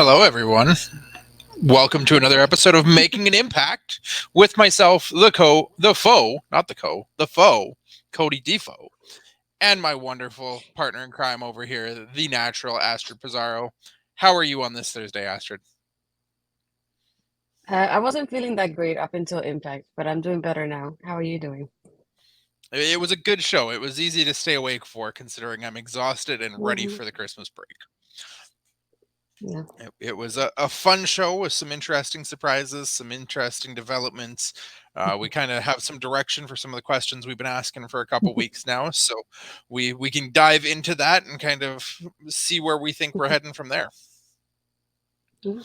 Hello, everyone. Welcome to another episode of Making an Impact with myself, the foe, Cody Defoe, and my wonderful partner in crime over here, the natural Astrid Pizarro. How are you on this Thursday, Astrid? I wasn't feeling that great up until Impact, but I'm doing better now. How are you doing? It was a good show. It was easy to stay awake for, considering I'm exhausted and ready Hmm. for the Christmas break. Yeah. It was a fun show with some interesting surprises, some interesting developments. We kind of have some direction for some of the questions we've been asking for a couple weeks now, so we can dive into that and kind of see where we think we're heading from there. Yeah.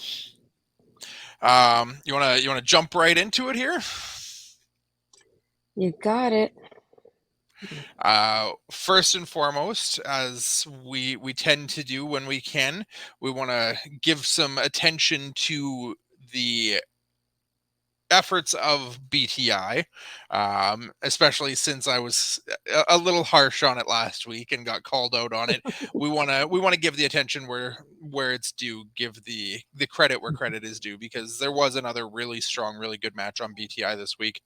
You wanna jump right into it here? You got it. First and foremost, as we tend to do when we can, we want to give some attention to the efforts of BTI, especially since I was a little harsh on it last week and got called out on it. We want to give the attention where it's due, give the credit where credit is due, because there was another really strong, really good match on BTI this week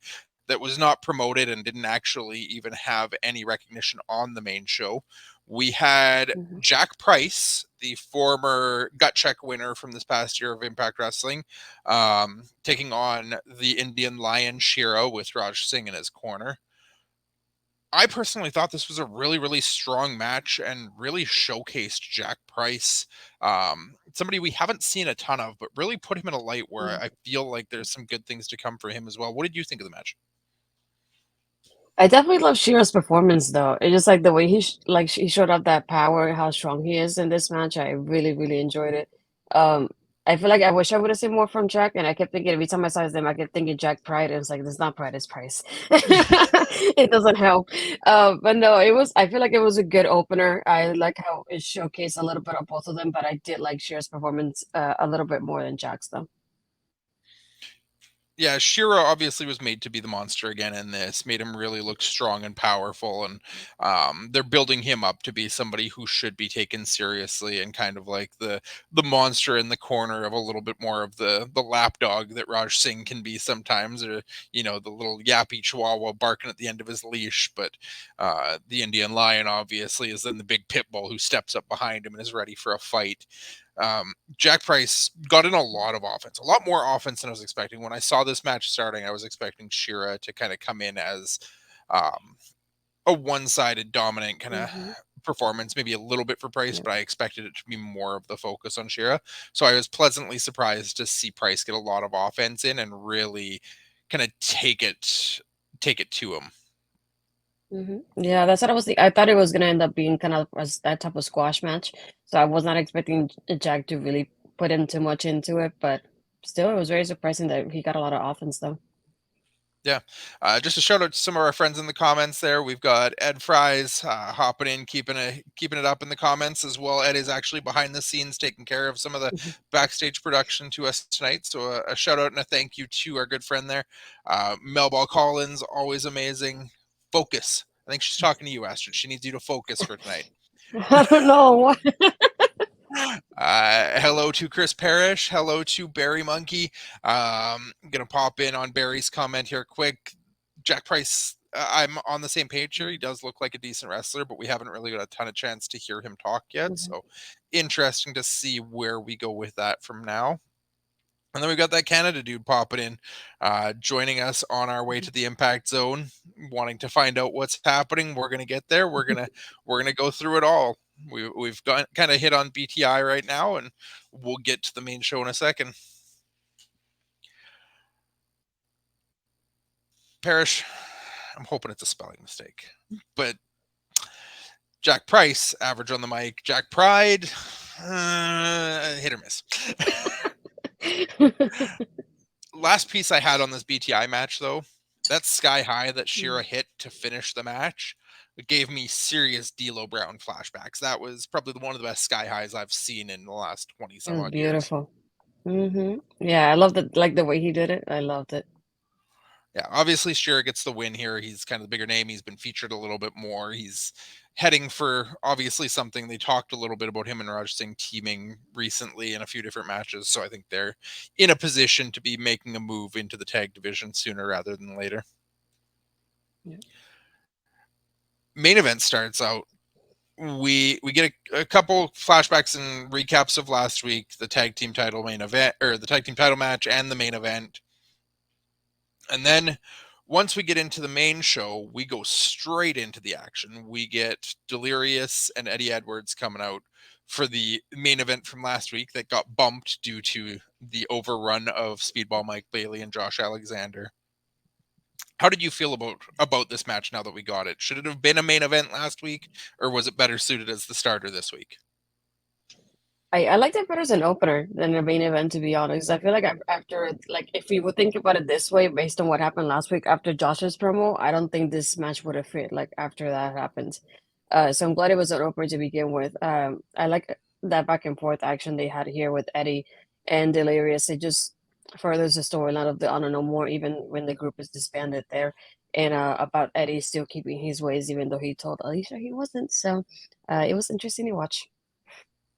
that was not promoted and didn't actually even have any recognition on the main show. We had Hmm. Jack Price, the former gut check winner from this past year of Impact Wrestling, taking on the Indian Lion Shiro with Raj Singh in his corner. I personally thought this was a really, really strong match and really showcased Jack Price, somebody we haven't seen a ton of, but really put him in a light where Yeah. I feel like there's some good things to come for him as well. What did you think of the match? I definitely love Shiro's performance, though. It's just like the way he showed up that power, how strong he is in this match. I really, really enjoyed it. Um, I feel like I wish I would have seen more from Jack, and I kept thinking every time I saw his name, I kept thinking Jack Pride. And it's like it's not Pride, it's Price. It doesn't help. But no, it was. I feel like it was a good opener. I like how it showcased a little bit of both of them, but I did like Shiro's performance a little bit more than Jack's, though. Yeah, Shiro obviously was made to be the monster again in this, made him really look strong and powerful, and they're building him up to be somebody who should be taken seriously and kind of like the monster in the corner of a little bit more of the lapdog that Raj Singh can be sometimes, or the little yappy chihuahua barking at the end of his leash. But the Indian lion obviously is then the big pit bull who steps up behind him and is ready for a fight. Jack Price got in a lot of offense, a lot more offense than I was expecting. When I saw this match starting, I was expecting Shira to kind of come in as um, a one-sided dominant kind of Hmm. performance, maybe a little bit for Price, Yeah. but I expected it to be more of the focus on Shira. So I was pleasantly surprised to see Price get a lot of offense in and really kind of take it to him. Yeah, that's what I was. I thought it was gonna end up being kind of that type of squash match, so I was not expecting Jack to really put in too much into it. But still, it was very surprising that he got a lot of offense, though. Yeah. Just a shout out to some of our friends in the comments there. We've got Ed Fries hopping in, keeping it up in the comments as well. Ed is actually behind the scenes taking care of some of the Mhm. backstage production to us tonight. So a shout out and a thank you to our good friend there. Melball Collins, always amazing. Focus. I think she's talking to you, Astrid. She needs you to focus for tonight. I don't know what. Hello to Chris Parrish. Hello to Barry Monkey. Gonna pop in on Barry's comment here quick. Jack Price, I'm on the same page here. He does look like a decent wrestler, but we haven't really got a ton of chance to hear him talk yet. Mhm. So interesting to see where we go with that from now. And then we've got that Canada dude popping in, joining us on our way to the Impact Zone, wanting to find out what's happening. We're gonna get there. We're gonna go through it all. We've got kind of hit on BTI right now, and we'll get to the main show in a second. Parrish, I'm hoping it's a spelling mistake, but Jack Price, average on the mic. Jack Pride, hit or miss. Last piece I had on this BTI match, though, that sky high that Shira hit to finish the match, it gave me serious D'Lo Brown flashbacks. That was probably one of the best sky highs I've seen in the last 20 It some was odd years. beautiful. Yeah, I loved it. Like the way he did it, I loved it. Yeah, obviously Shira gets the win here. He's kind of the bigger name. He's been featured a little bit more. He's heading for obviously something. They talked a little bit about him and Raj Singh teaming recently in a few different matches, so I think they're in a position to be making a move into the tag division sooner rather than later. Yeah. Main event starts out. We get a couple flashbacks and recaps of last week, the tag team title main event, or the tag team title match and the main event. And then once we get into the main show, we go straight into the action. We get Delirious and Eddie Edwards coming out for the main event from last week that got bumped due to the overrun of Speedball Mike Bailey and Josh Alexander. How did you feel about this match now that we got it? Should it have been a main event last week, or was it better suited as the starter this week? I liked it better as an opener than the main event, to be honest. I feel like after, like, if we would think about it this way, based on what happened last week after Josh's promo, I don't think this match would have fit, like, after that happened. So I'm glad it was an opener to begin with. I like that back and forth action they had here with Eddie and Delirious. It just furthers the storyline of the Honor No More, even when the group is disbanded there. And about Eddie still keeping his ways, even though he told Alicia he wasn't. So it was interesting to watch.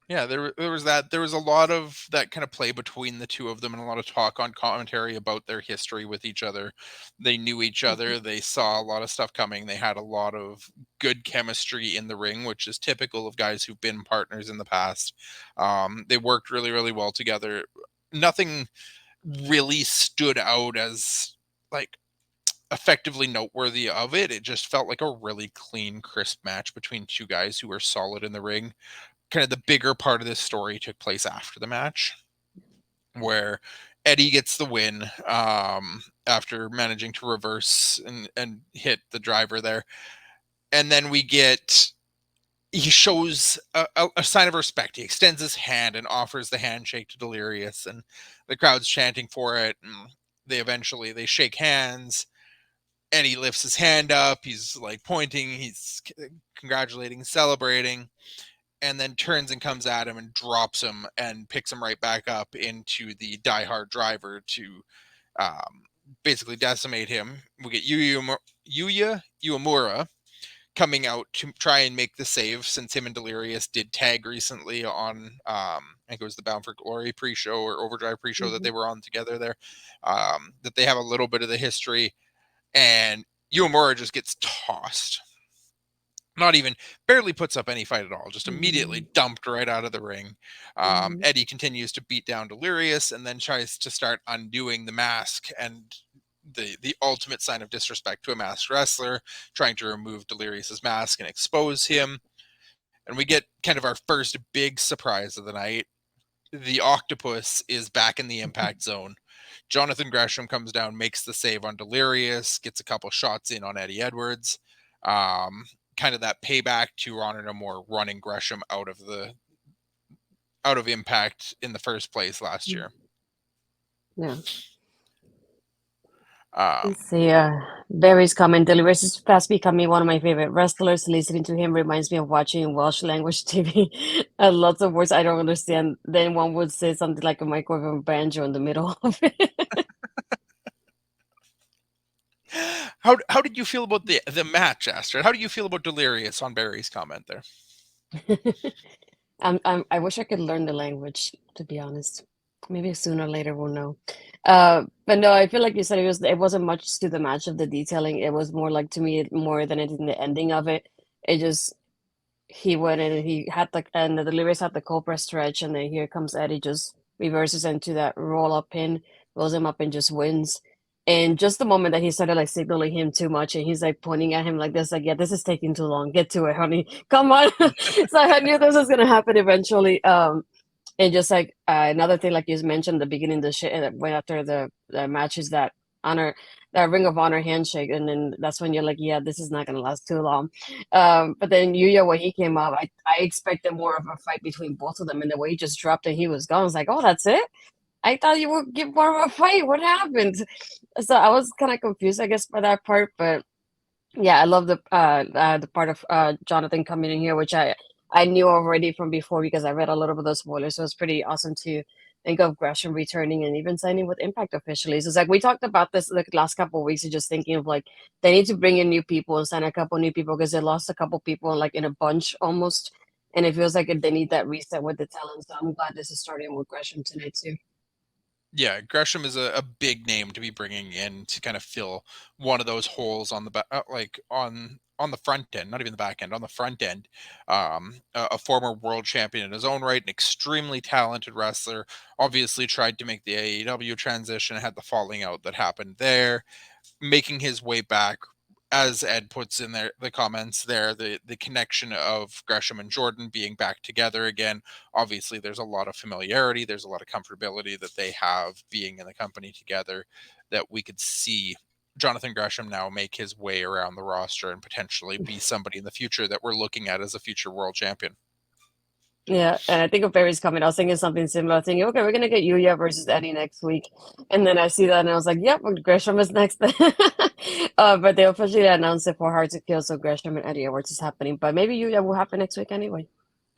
Yeah, there was that. There was a lot of that kind of play between the two of them, and a lot of talk on commentary about their history with each other. They knew each Mhm. other. They saw a lot of stuff coming. They had a lot of good chemistry in the ring, which is typical of guys who've been partners in the past. They worked really, really well together. Nothing really stood out as like effectively noteworthy of it. It just felt like a really clean, crisp match between two guys who were solid in the ring. Kind of the bigger part of this story took place after the match, where Eddie gets the win after managing to reverse and hit the driver there. And then he shows a sign of respect. He extends his hand and offers the handshake to Delirious, and the crowd's chanting for it. And they shake hands. Eddie lifts his hand up. He's like pointing. He's congratulating, celebrating, and then turns and comes at him and drops him and picks him right back up into the diehard driver to um, basically decimate him. We get Yuya Uemura coming out to try and make the save, since him and Delirious did tag recently on I think it was the Bound for Glory pre-show or Overdrive pre-show that they Mhm. were on together there. That they have a little bit of the history, and Uemura just gets tossed, not even barely puts up any fight at all, just immediately Mhm. dumped right out of the ring. Mhm. Eddie continues to beat down Delirious and then tries to start undoing the mask and the ultimate sign of disrespect to a masked wrestler, trying to remove Delirious's mask and expose him. And we get kind of our first big surprise of the night. The octopus is back in the impact zone. Jonathan Gresham comes down, makes the save on Delirious, gets a couple shots in on Eddie Edwards. Um, Kind of that payback to Honor No More running Gresham out of Impact in the first place last Mm. year. Yeah. Um, Let's see. Barry's comment. Delivers is fast becoming one of my favorite wrestlers. Listening to him reminds me of watching Welsh language TV. Lots of words I don't understand. Then one would say something like a microphone banjo in the middle of it. how did you feel about the match, Astrid? How do you feel about Delirious on Barry's comment there? I wish I could learn the language, to be honest. Maybe sooner or later we'll know. But no, I feel like you said it wasn't much to the match of the detailing. It was more like, to me, more than anything the ending of it. It just he went in and he had and the Delirious had the Cobra stretch, and then here comes Eddie, just reverses into that roll up pin, rolls him up and just wins. And just the moment that he started like signaling him too much, and he's like pointing at him like this, like, yeah, this is taking too long. Get to it, honey. Come on. So I knew this was gonna happen eventually. And just like another thing, like you mentioned at the beginning, the shit that went after the match is honor, that Ring of Honor handshake, and then that's when you're like, yeah, this is not gonna last too long. But then Yuya, when he came up, I expected more of a fight between both of them, and the way he just dropped and he was gone, I was like, oh, that's it. I thought you would give more of a fight. What happened? So I was kind of confused, I guess, by that part, but yeah, I love the part of Jonathan coming in here, which I knew already from before because I read a little bit of the spoilers, so it's pretty awesome think of Gresham returning and even signing with Impact officially. So it's like we talked about this like last couple of weeks, and just thinking of like they need to bring in new people and sign a couple new people because they lost a couple people like in a bunch almost. And it feels like they need that reset with the talent. So I'm glad this is starting with Gresham tonight too. Yeah, Gresham is a big name to be bringing in to kind of fill one of those holes on the like on the front end, not even the back end, on the front end. A former world champion in his own right, an extremely talented wrestler. Obviously, tried to make the AEW transition, had the falling out that happened there, making his way back. As Ed puts in there the comments there, the connection of Gresham and Jordynne being back together again. Obviously, there's a lot of familiarity, there's a lot of comfortability that they have being in the company together, that we could see Jonathan Gresham now make his way around the roster and potentially be somebody in the future that we're looking at as a future world champion. Yeah, and I think of Barry's coming. I was thinking something similar. Thinking, okay, we're gonna get Yuya versus Eddie next week, and then I see that, and I was like, "Yep, Gresham is next." But they officially announced it for Hard to Kill, so Gresham and Eddie Edwards is happening. But maybe Yuya will happen next week anyway.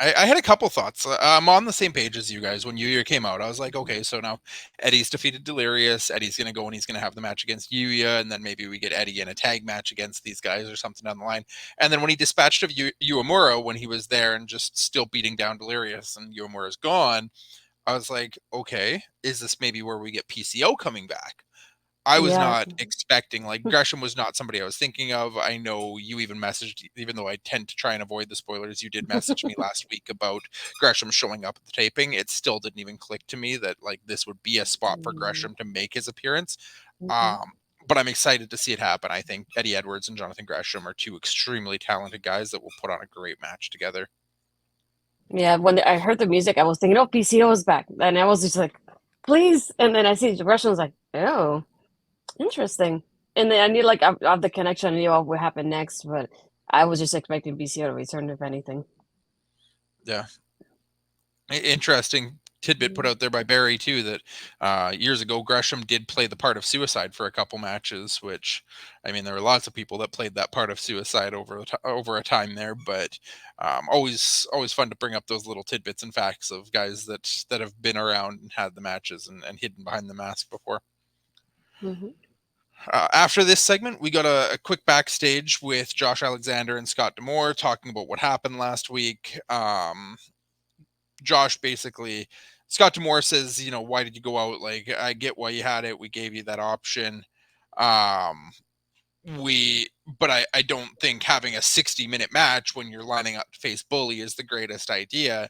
I had a couple thoughts. I'm on the same page as you guys when Yuya came out. I was like, okay, so now Eddie's defeated Delirious. Eddie's going to go and he's going to have the match against Yuya, and then maybe we get Eddie in a tag match against these guys or something down the line. And then when he dispatched of Uemura when he was there and just still beating down Delirious and Uemura's gone, I was like, okay, is this maybe where we get PCO coming back? I was Yeah. not expecting, like, Gresham was not somebody I was thinking of. I know you even messaged, even though I tend to try and avoid the spoilers, you did message me last week about Gresham showing up at the taping. It still didn't even click to me that, like, this would be a spot for Gresham to make his appearance. Mhm. Um, but I'm excited to see it happen. I think Eddie Edwards and Jonathan Gresham are two extremely talented guys that will put on a great match together. Yeah, when I heard the music, I was thinking, "Oh, PCO is back," and I was just like, "Please!" And then I see Gresham was like, "Oh, interesting." And then I need like of the connection, I knew what would happen next, but I was just expecting PCO to return if anything. Yeah. Interesting tidbit put out there by Barry too, that years ago Gresham did play the part of Suicide for a couple matches, which, I mean, there were lots of people that played that part of Suicide over a time there, but always fun to bring up those little tidbits and facts of guys that have been around and had the matches and hidden behind the mask before. Hmm. After this segment, we got a quick backstage with Josh Alexander and Scott D'Amore talking about what happened last week. Josh basically, Scott Demore says, you know, why did you go out? Like, I get why you had it. We gave you that option. Um, but I don't think having a 60-minute match when you're lining up to face Bully is the greatest idea.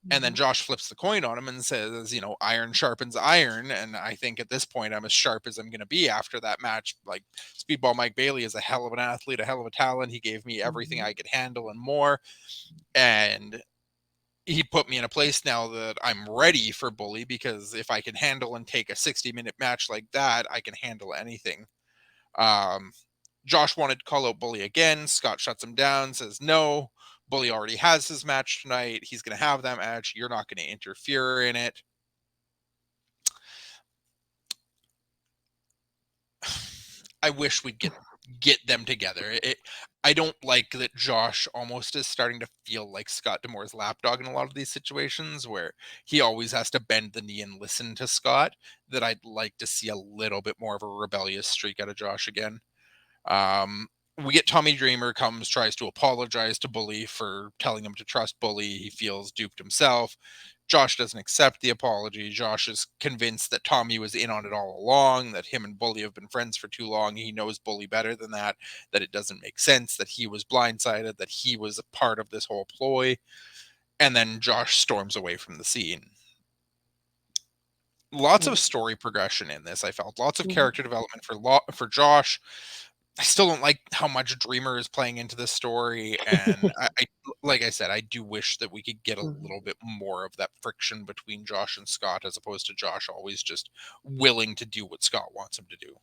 And then Hmm. Josh flips the coin on him and says, you know, iron sharpens iron. And I think at this point, I'm as sharp as I'm going to be after that match. Like, Speedball Mike Bailey is a hell of an athlete, a hell of a talent. He gave me everything Hmm. I could handle and more. And he put me in a place now that I'm ready for Bully, because if I can handle and take a 60-minute match like that, I can handle anything. Um, Josh wanted to call out Bully again. Scott shuts him down, says no. Bully already has his match tonight. He's going to have that match. You're not going to interfere in it. I wish we'd get them together. I don't like that Josh almost is starting to feel like Scott Demore's lapdog in a lot of these situations where he always has to bend the knee and listen to Scott. That I'd like to see a little bit more of a rebellious streak out of Josh again. Um, we get Tommy Dreamer comes, tries to apologize to Bully for telling him to trust Bully. He feels duped himself. Josh doesn't accept the apology. Josh is convinced that Tommy was in on it all along, that him and Bully have been friends for too long. He knows Bully better than that it doesn't make sense, that he was blindsided, that he was a part of this whole ploy. And then Josh storms away from the scene. Lots of story progression in this, I felt. Lots of Hmm. character development for Josh. I still don't like how much Dreamer is playing into this story, and like I said, I do wish that we could get a Hmm. little bit more of that friction between Josh and Scott, as opposed to Josh always just willing to do what Scott wants him to do.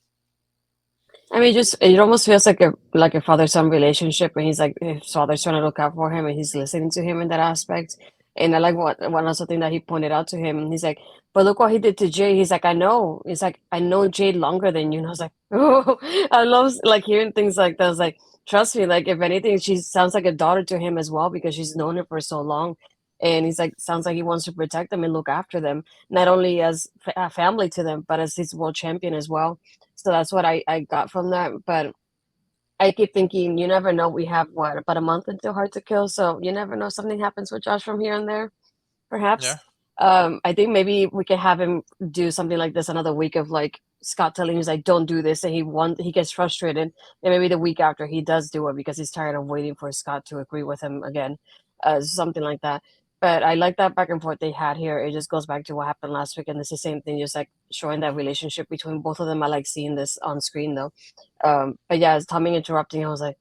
I mean, just it almost feels like a father son relationship, and he's like his father's trying to look out for him, and he's listening to him in that aspect. And I like what one other thing that he pointed out to him. And he's like, "But look what he did to Jay." He's like, "I know." He's like, "I know Jay longer than you." And I was like, "Oh, I love like hearing things like that." I was like, "Trust me, like if anything, she sounds like a daughter to him as well because she's known him for so long." and he's like, sounds like he wants to protect them and look after them, not only as a family to them, but as his world champion as well. So that's what I got from that. But I keep thinking, you never know. We have what, about a month until Hard to Kill, so you never know. Something happens with Josh from here and there, perhaps. Yeah. I think maybe we could have him do something like this another week of like Scott telling him, he's like, don't do this, and he gets frustrated, and maybe the week after he does do it because he's tired of waiting for Scott to agree with him again, something like that. But I like that back and forth they had here. It just goes back to what happened last week, and it's the same thing, just like showing that relationship between both of them. I like seeing this on screen though. But yeah, as Tommy interrupting, I was like,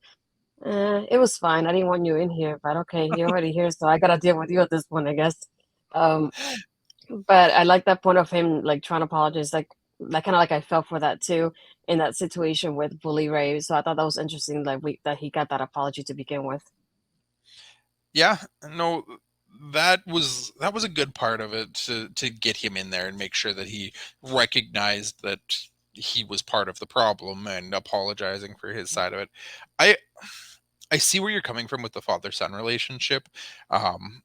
it was fine. I didn't want you in here, but okay, you're already here, so I gotta deal with you at this point, I guess. Um, but I like that point of him like trying to apologize, like kind of like I felt for that too in that situation with Bully Ray. So I thought that was interesting, like that he got that apology to begin with. Yeah, no, that was a good part of it to get him in there and make sure that he recognized that he was part of the problem and apologizing for his side of it. I I see where you're coming from with the father-son relationship. Um,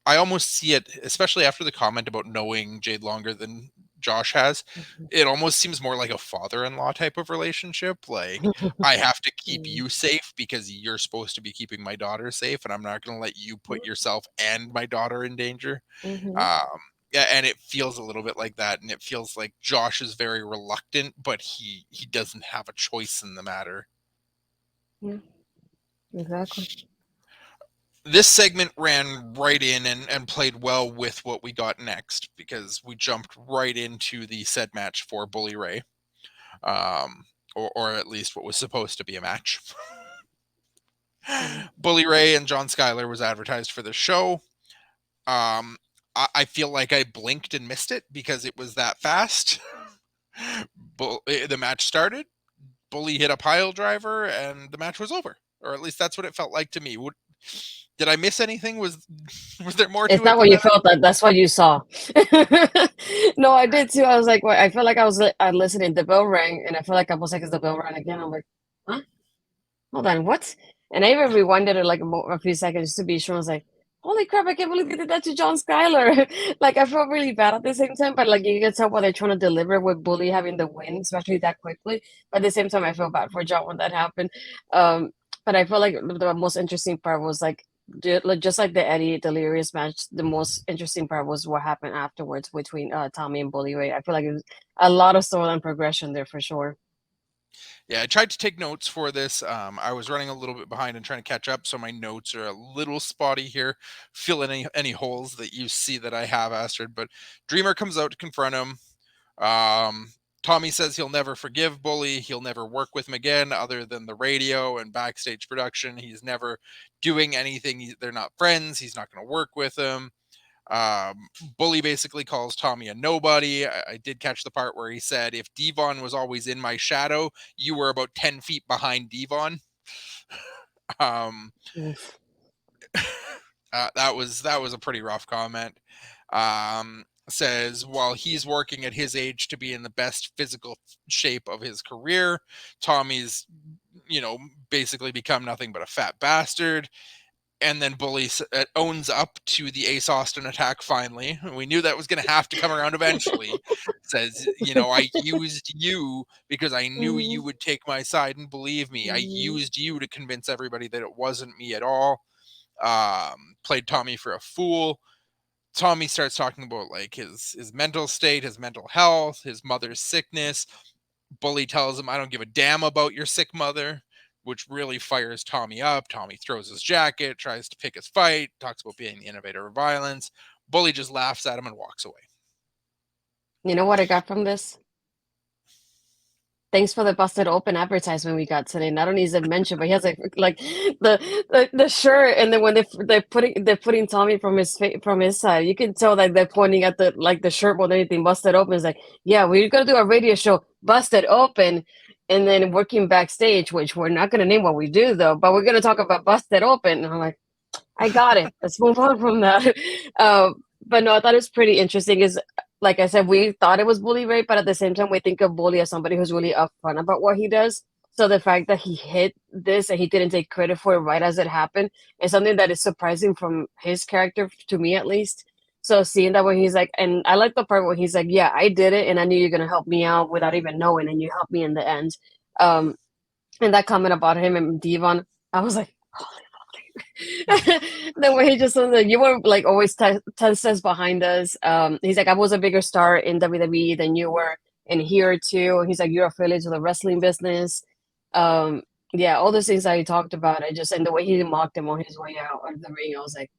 I almost see it, especially after the comment about knowing Jade longer than Josh has. Mhm. It almost seems more like a father-in-law type of relationship. Like, I have to keep Mhm. you safe because you're supposed to be keeping my daughter safe, and I'm not going to let you put yourself and my daughter in danger. Mhm. Um, yeah, and it feels a little bit like that, and it feels like Josh is very reluctant, but he doesn't have a choice in the matter. Yeah, exactly. This segment ran right in and played well with what we got next because we jumped right into the said match for Bully Ray, um, or at least what was supposed to be a match. Mhm. Bully Ray and John Schuyler was advertised for the show. Um, I feel like I blinked and missed it because it was that fast. The match started, Bully hit a pile driver, and the match was over. Or at least that's what it felt like to me. Did I miss anything? Was there more It's to it not than what you that? felt. That's what you saw. No, I did too. I was like, I felt like I was listening. The bell rang, and I felt like a couple seconds the bell rang again. I'm like, huh? Hold on, what? And I even rewinded it like a few seconds to be sure. I was like, holy crap, I can't believe they did that to John Schuyler. Like, I felt really bad at the same time, but like, you can tell what they're trying to deliver with Bully having the win, especially that quickly. But at the same time, I feel bad for John when that happened. Um, but I feel like the most interesting part was like, just like the Eddie Delirious match, the most interesting part was what happened afterwards between Tommy and Bully Ray. I feel like it was a lot of storyline progression there for sure. Yeah, I tried to take notes for this. I was running a little bit behind and trying to catch up, so my notes are a little spotty here. Fill in any holes that you see that I have, Astrid. But Dreamer comes out to confront him. Um, Tommy says he'll never forgive Bully. He'll never work with him again, other than the radio and backstage production. He's never doing anything. They're not friends. He's not going to work with him. Bully basically calls Tommy a nobody. I did catch the part where he said, "If Devon was always in my shadow, you were about 10 feet behind Devon." Um, Oof. that was a pretty rough comment. Says while he's working at his age to be in the best physical shape of his career, Tommy's, basically become nothing but a fat bastard. And then Bully owns up to the Ace Austin attack finally. We knew that was going to have to come around eventually. Says, I used you because I knew you Mhm. would take my side and believe me. I Mhm. used you to convince everybody that it wasn't me at all. Played Tommy for a fool. Tommy starts talking about like his mental state, his mental health, his mother's sickness. Bully tells him, "I don't give a damn about your sick mother," which really fires Tommy up. Tommy throws his jacket, tries to pick his fight, talks about being the innovator of violence. Bully just laughs at him and walks away. You know what I got from this? Thanks for the busted open advertisement we got today. Not only is it mentioned, but he has like the shirt, and then when they're putting Tommy from from his side, you can tell that they're pointing at the shirt more than anything. Busted open is like, yeah, we're gonna do a radio show, busted open, and then working backstage, which we're not gonna name what we do though, but we're gonna talk about busted open. And I'm like, I got it. Let's move on from that. But no, I thought it was pretty interesting. Is like I said, we thought it was Bully Ray, but at the same time, we think of Bully as somebody who's really upfront about what he does. So the fact that he hit this and he didn't take credit for it right as it happened is something that is surprising from his character, to me at least. So seeing that when he's like, and I like the part where he's like, "Yeah, I did it, and I knew you're gonna help me out without even knowing, and you helped me in the end." Um, and that comment about him and Devon, I was like, "Holy moly!" The way he just was like, "You were like always 10 steps behind us." He's like, "I was a bigger star in WWE than you were, and here too." He's like, "You're affiliated to the wrestling business." Um, yeah, all those things that he talked about, I just and the way he mocked him on his way out of the ring, I was like,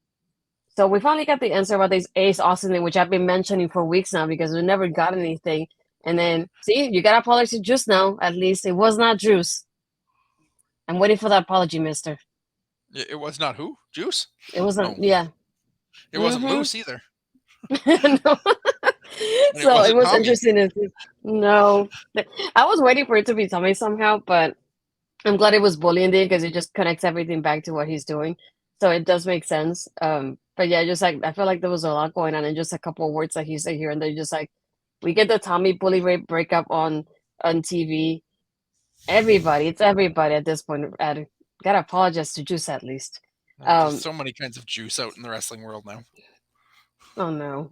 so we finally got the answer about this Ace Austin thing, which I've been mentioning for weeks now because we never got anything. And then, see, you got apology juice now. At least it was not juice. I'm waiting for that apology, Mister. It was not who? Juice? It wasn't. No. Yeah. It wasn't Mm-hmm. Moose either. No. And it So it wasn't was Tommy. interesting to see. No, I was waiting for it to be Tommy somehow, but I'm glad it was bullying because it just connects everything back to what he's doing. So it does make sense. But yeah, just like I feel like there was a lot going on, and just a couple of words that he said here and there, just like we get the Tommy bully rape breakup on TV. Everybody, it's everybody at this point. Gotta apologize to Juice at least. There's Um, so many kinds of juice out in the wrestling world now. oh no.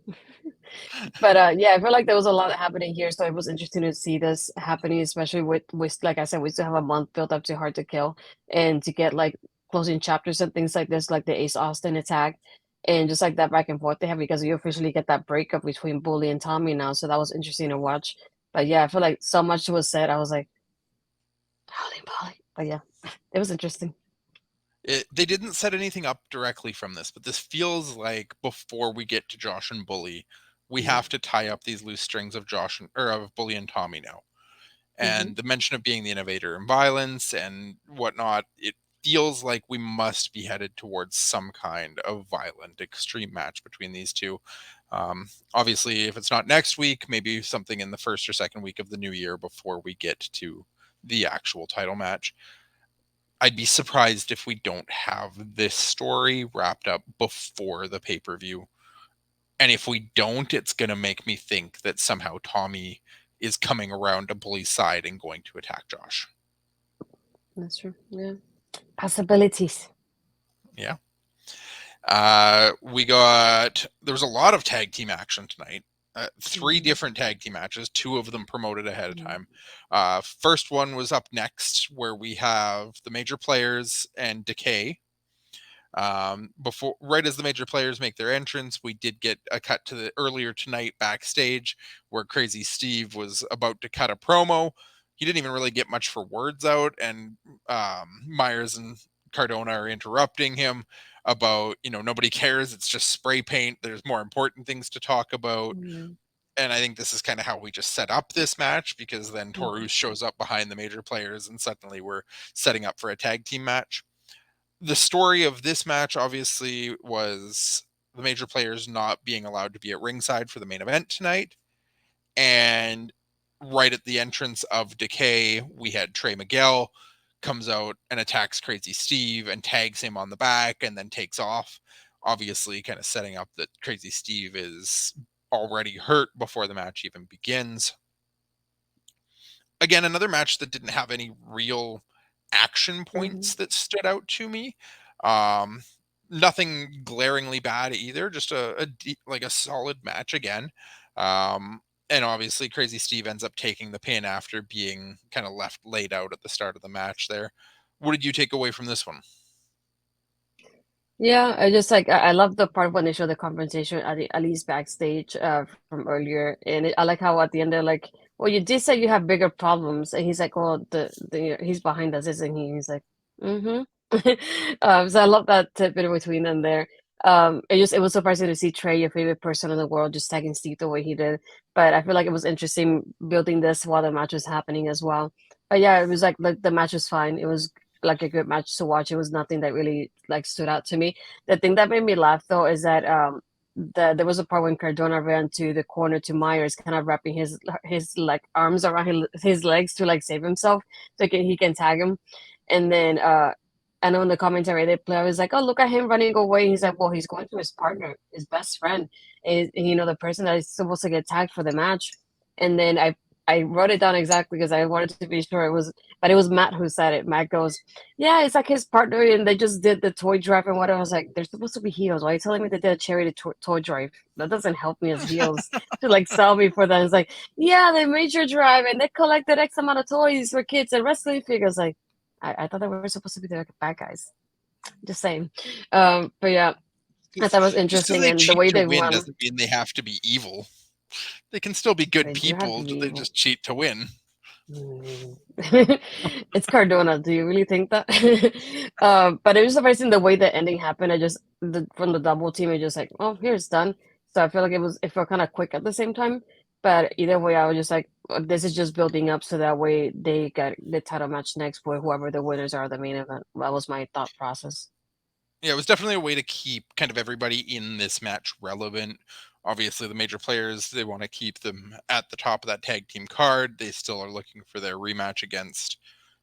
But yeah, I feel like there was a lot happening here, so it was interesting to see this happening, especially with like I said, we still have a month built up to Hard to Kill, and to get like closing chapters and things like this, like the Ace Austin attack, and just like that back and forth they have because you officially get that breakup between Bully and Tommy now, so that was interesting to watch. But yeah, I feel like so much was said. I was like, holy moly! But yeah, it was interesting. They didn't set anything up directly from this, but this feels like before we get to Josh and Bully, we have to tie up these loose strings of of Bully and Tommy now. Mm-hmm. And the mention of being the innovator in violence and whatnot, it feels like we must be headed towards some kind of violent, extreme match between these two. Obviously, if it's not next week, maybe something in the first or second week of the new year before we get to the actual title match. I'd be surprised if we don't have this story wrapped up before the pay per view. And if we don't, it's going to make me think that somehow Tommy is coming around to Bully's side and going to attack Josh. That's true. Yeah, possibilities. Yeah. There was a lot of tag team action tonight. Three Mm-hmm. different tag team matches, two of them promoted ahead of Mm-hmm. time. First one was up next, where we have the major players and Decay. Before, right as the major players make their entrance, we did get a cut to the earlier tonight backstage where Crazy Steve was about to cut a promo. He didn't even really get much for words out, and Myers and Cardona are interrupting him about, nobody cares, it's just spray paint, there's more important things to talk about. Mm-hmm. And I think this is kind of how we just set up this match, because then Mm-hmm. Torus shows up behind the major players and suddenly we're setting up for a tag team match. The story of this match obviously was the major players not being allowed to be at ringside for the main event tonight. And right at the entrance of Decay, we had Trey Miguel comes out and attacks Crazy Steve and tags him on the back and then takes off. Obviously, kind of setting up that Crazy Steve is already hurt before the match even begins. Again, another match that didn't have any real action Mm-hmm. points that stood out to me. Um, Nothing glaringly bad either. Just like a solid match again. Um, and obviously, Crazy Steve ends up taking the pin after being kind of left laid out at the start of the match. There, what did you take away from this one? Yeah, I just like I love the part when they show the confrontation at least backstage from earlier, and I like how at the end they're like, "Well, you did say you have bigger problems," and he's like, "Well, the he's behind us, isn't he?" He's like, "Mm-hmm." So I love that tidbit between them there. It was surprising to see Trey, your favorite person in the world, just tagging Steve the way he did. But I feel like it was interesting building this while the match was happening as well. But yeah, it was like the match was fine. It was like a good match to watch. It was nothing that really like stood out to me. The thing that made me laugh though is that there was a part when Cardona ran to the corner to Myers, kind of wrapping his like arms around his legs to like save himself so he can tag him. And then I know in the commentary they play, I was like, "Oh, look at him running away." He's like, "Well, he's going to his partner, his best friend, is the person that is supposed to get tagged for the match." And then I wrote it down exactly because I wanted to be sure it was, but it was Matt who said it. Matt goes, "Yeah, it's like his partner, and they just did the toy drive and whatever." I was like, "They're supposed to be heels. Why are you telling me they did a charity toy drive? That doesn't help me as heels to like sell me for that." It's like, "Yeah, they made your drive and they collected X amount of toys for kids and wrestling figures." Like, I thought they were supposed to be the bad guys. Just saying. But yeah, I thought it was Just because interesting they and the cheat way to they win run. doesn't mean they have to be evil. They can still be good They do have to people, be they evil. just cheat to win. Mm. It's Cardona. Do you really think that? But it was surprising the way the ending happened. I just from the double team, it just like, oh, here it's done. So I feel like it felt kind of quick at the same time. But either way, I was just like, this is just building up so that way they get the title match next for whoever the winners are of the main event. That was my thought process. Yeah, it was definitely a way to keep kind of everybody in this match relevant. Obviously, the major players, they want to keep them at the top of that tag team card. They still are looking for their rematch against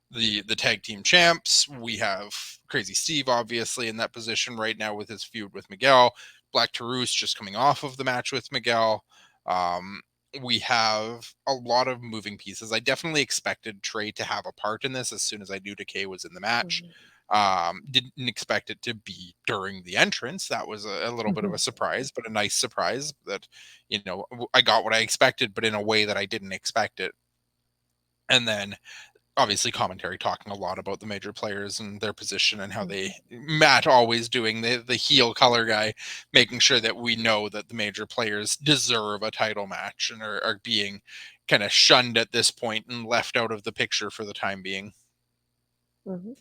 the tag team champs. We have Crazy Steve obviously in that position right now with his feud with Miguel. Black Taurus just coming off of the match with Miguel. Um, we have a lot of moving pieces. I definitely expected Trey to have a part in this as soon as I knew Decay was in the match. Didn't expect it to be during the entrance. That was a little bit of a Mhm. surprise, but a nice surprise that, I got what I expected, but in a way that I didn't expect it. And then obviously commentary talking a lot about the major players and their position and how they Matt always doing the heel color guy, making sure that we know that the major players deserve a title match and are being kind of shunned at this point and left out of the picture for the time being. Mhm.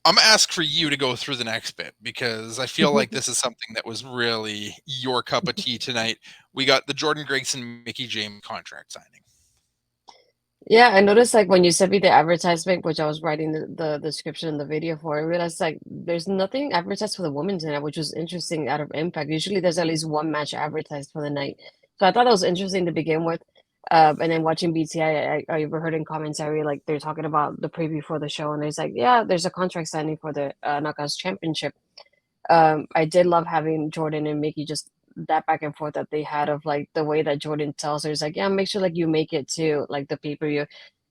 I'm gonna ask for you to go through the next bit because I feel like this is something that was really your cup of tea tonight. We got the Jordan Grayson Mickie James contract signing. Yeah, I noticed like when you sent me the advertisement, which I was writing the description in the video for, I realized like there's nothing advertised for the women's night, which was interesting out of Impact. Usually there's at least one match advertised for the night. So I thought that was interesting to begin with. And then watching BTI, I overheard in commentary like they're talking about the preview for the show, and it's like, yeah, there's a contract signing for the Knockouts Championship. I did love having Jordynne and Mickie just that back and forth that they had of like the way that Jordynne tells her is like, yeah, make sure like you make it to like the pay-per-view.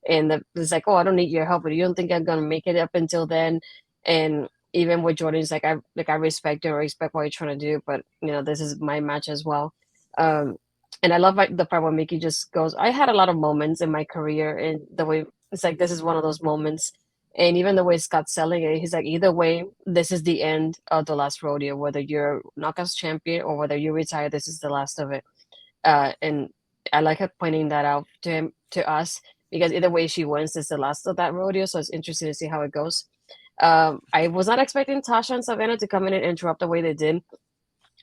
And it's like, oh, I don't need your help, but you don't think I'm gonna make it up until then. And even with Jordan's like I respect you, I respect what you're trying to do, but this is my match as well. Um and I love like the part where Mickie just goes, I had a lot of moments in my career and the way it's like this is one of those moments and even the way Scott's selling it, he's like, either way, this is the end of the last rodeo. Whether you're Knockouts champion or whether you retire, this is the last of it. And I like her pointing that out to him, to us, because either way she wins, it's the last of that rodeo. So it's interesting to see how it goes. I was not expecting Tasha and Savannah to come in and interrupt the way they did.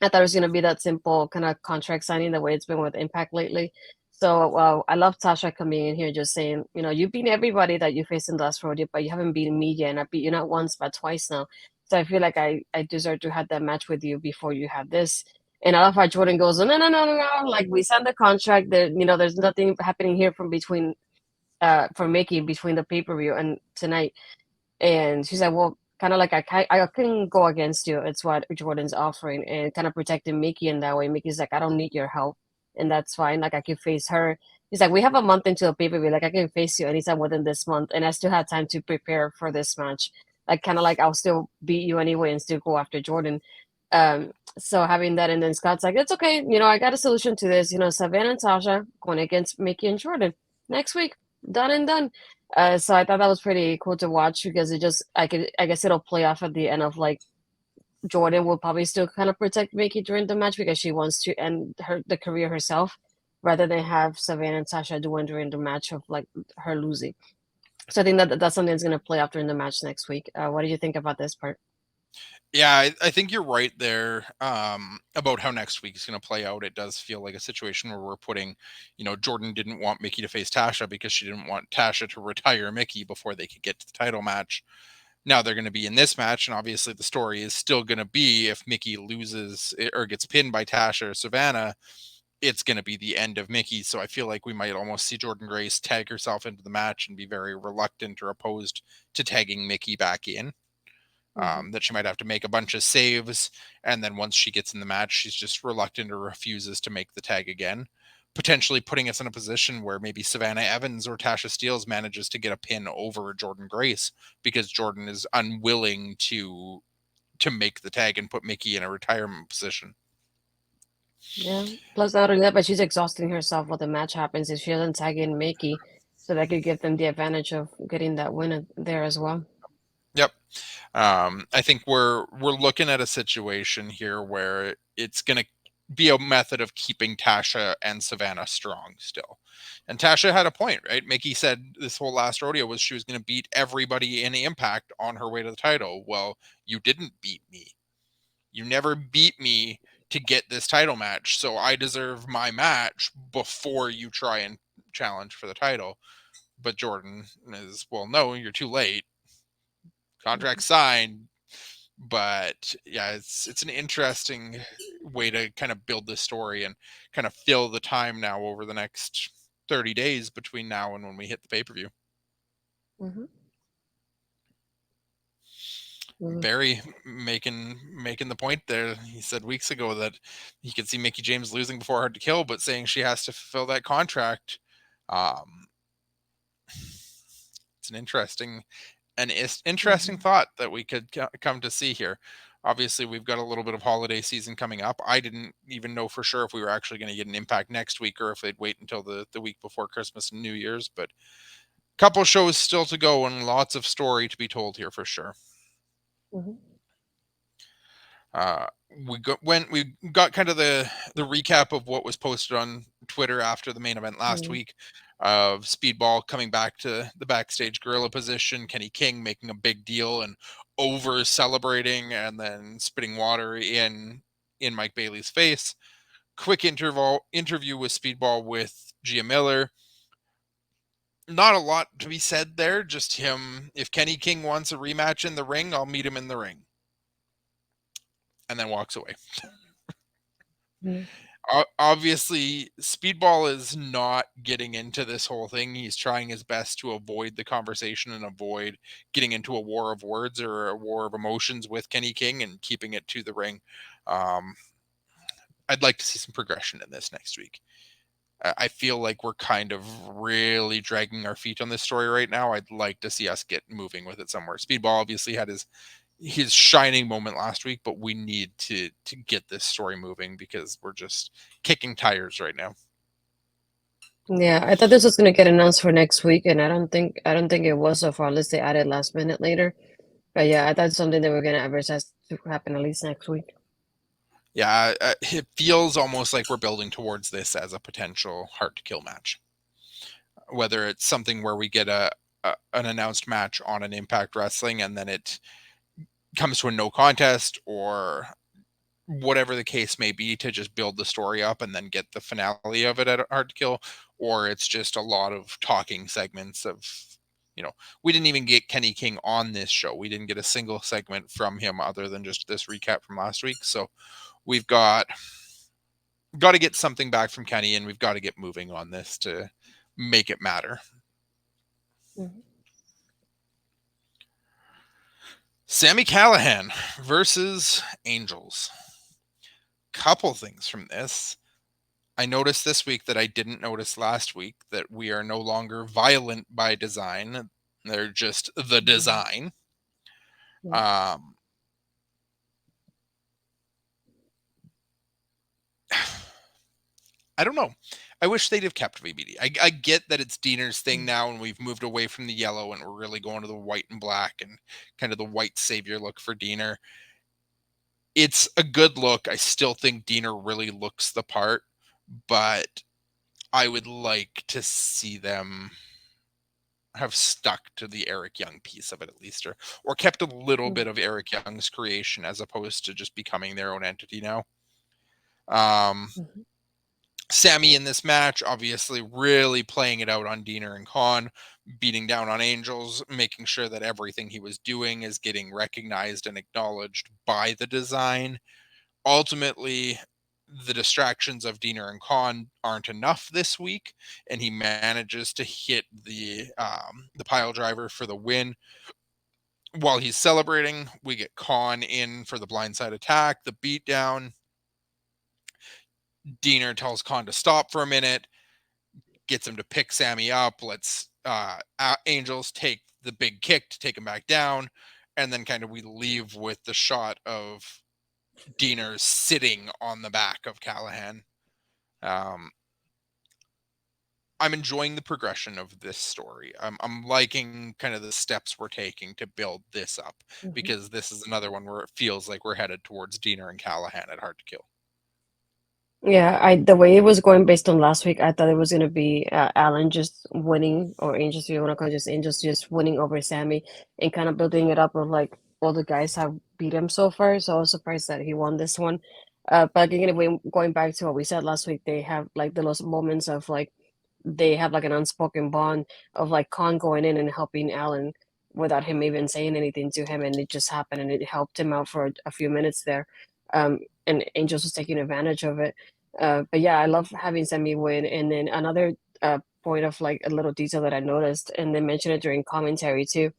I thought it was going to be that simple kind of contract signing the way it's been with Impact lately. So I love Tasha coming in here just saying, you've beaten everybody that you faced in the last rodeo, but you haven't beaten me yet. And I beat you not once, but twice now. So I feel like I deserve to have that match with you before you have this. And I love how Jordan goes, no, no, no, no, no. Like we signed the contract. There's nothing happening here from between, for Mickie between the pay-per-view and tonight. And she's like, well, kind of like I couldn't go against you. It's what Jordan's offering and kind of protecting Mickie in that way. Mickey's like, I don't need your help. And that's fine. Like I can face her. He's like, we have a month into a pay-per-view. Like I can face you anytime within this month. And I still had time to prepare for this match. Like kind of like I'll still beat you anyway and still go after Jordan. So having that and then Scott's like, it's okay. I got a solution to this. Savannah and Tasha going against Mickie and Jordan next week. Done and done. So I thought that was pretty cool to watch because I guess it'll play off at the end of like Jordan will probably still kind of protect Mickey during the match because she wants to end the career herself rather than have Savannah and Sasha doing during the match of like her losing. So I think that's something that's gonna play out during the match next week. What do you think about this part? Yeah, I think you're right there, about how next week is going to play out. It does feel like a situation where we're putting, Jordan didn't want Mickie to face Tasha because she didn't want Tasha to retire Mickie before they could get to the title match. Now they're going to be in this match, and obviously the story is still going to be if Mickie loses or gets pinned by Tasha or Savannah, it's going to be the end of Mickie. So I feel like we might almost see Jordan Grace tag herself into the match and be very reluctant or opposed to tagging Mickie back in. Hmm. That she might have to make a bunch of saves, and then once she gets in the match, she's just reluctant or refuses to make the tag again, potentially putting us in a position where maybe Savannah Evans or Tasha Steelz manages to get a pin over Jordynne Grace because Jordynne is unwilling to make the tag and put Mickie in a retirement position. Yeah. Plus, not only that, but she's exhausting herself while the match happens if she doesn't tag in Mickie, so that could give them the advantage of getting that win there as well. Yep. I think we're looking at a situation here where it's going to be a method of keeping Tasha and Savannah strong still. And Tasha had a point, right? Mickie said this whole last rodeo was she was going to beat everybody in Impact on her way to the title. Well, you didn't beat me. You never beat me to get this title match, so I deserve my match before you try and challenge for the title. But Jordynne is, well, no, you're too late. Contract Hmm. signed. But yeah, it's an interesting way to kind of build this story and kind of fill the time now over the next 30 days between now and when we hit the pay-per-view. Hmm. Barry making the point there. He said weeks ago that he could see Mickie James losing before Hard to Kill, but saying she has to fulfill that contract. Um, it's an interesting Hmm. thought that we could come to see here. Obviously, we've got a little bit of holiday season coming up. I didn't even know for sure if we were actually going to get an Impact next week or if they'd wait until the week before Christmas and New Year's. But a couple shows still to go and lots of story to be told here for sure. Hmm. Uh, we got kind of the recap of what was posted on Twitter after the main event last Hmm. week of Speedball coming back to the backstage gorilla position, Kenny King making a big deal and over celebrating and then spitting water in Mike Bailey's face. Quick interview with Speedball with Gia Miller. Not a lot to be said there, just him. If Kenny King wants a rematch in the ring, I'll meet him in the ring. And then walks away. Hmm. Obviously, Speedball is not getting into this whole thing. He's trying his best to avoid the conversation and avoid getting into a war of words or a war of emotions with Kenny King and keeping it to the ring. Um, I'd like to see some progression in this next week. I feel like we're kind of really dragging our feet on this story right now. I'd like to see us get moving with it somewhere. Speedball obviously had his shining moment last week, but we need to get this story moving because we're just kicking tires right now. Yeah, I thought this was gonna get announced for next week, and I don't think it was so far, unless they added last minute later. But yeah, I thought something they were gonna advertise to happen at least next week. Yeah, it feels almost like we're building towards this as a potential hard to kill match. Whether it's something where we get an announced match on an Impact Wrestling and then it comes to a no contest or whatever the case may be to just build the story up and then get the finale of it at Hard to Kill, or it's just a lot of talking segments of, you know, we didn't even get Kenny King on this show. We didn't get a single segment from him other than just this recap from last week. So we've got to get something back from Kenny and we've got to get moving on this to make it matter. Hmm. Sami Callahan versus Angels. Couple things from this. I noticed this week that I didn't notice last week that we are no longer violent by design. They're just the Hmm. design. Yeah. Um, I don't know. I wish they'd have kept VBD. I get that it's Diener's thing now and we've moved away from the yellow and we're really going to the white and black and kind of the white savior look for Diener. It's a good look. I still think Diener really looks the part, but I would like to see them have stuck to the Eric Young piece of it at least, or kept a little bit of Eric Young's creation as opposed to just becoming their own entity now. Um, Hmm. Sami in this match, obviously, really playing it out on Diener and Khan, beating down on Angels, making sure that everything he was doing is getting recognized and acknowledged by the design. Ultimately, the distractions of Diener and Khan aren't enough this week, and he manages to hit the pile driver for the win. While he's celebrating, we get Khan in for the blindside attack, the beatdown. Diener tells Khan to stop for a minute, gets him to pick Sami up, lets Angels take the big kick to take him back down, and then kind of we leave with the shot of Diener sitting on the back of Callahan. Um, I'm enjoying the progression of this story. I'm liking kind of the steps we're taking to build this up, Mhm. because this is another one where it feels like we're headed towards Diener and Callahan at Hard to Kill. Yeah, I the way it was going based on last week, I thought it was gonna be Alan just winning, or Angels, if you want to call it just Angels, just winning over Sammy, and kind of building it up of like all the guys have beat him so far. So I was surprised that he won this one. But again, going back to what we said last week, they have like those moments of like they have like an unspoken bond of like Khan going in and helping Alan without him even saying anything to him, and it just happened, and it helped him out for a few minutes there. And Angels was taking advantage of it. But yeah, I love having Semi win. And then another point of like a little detail that I noticed, and they mentioned it during commentary too,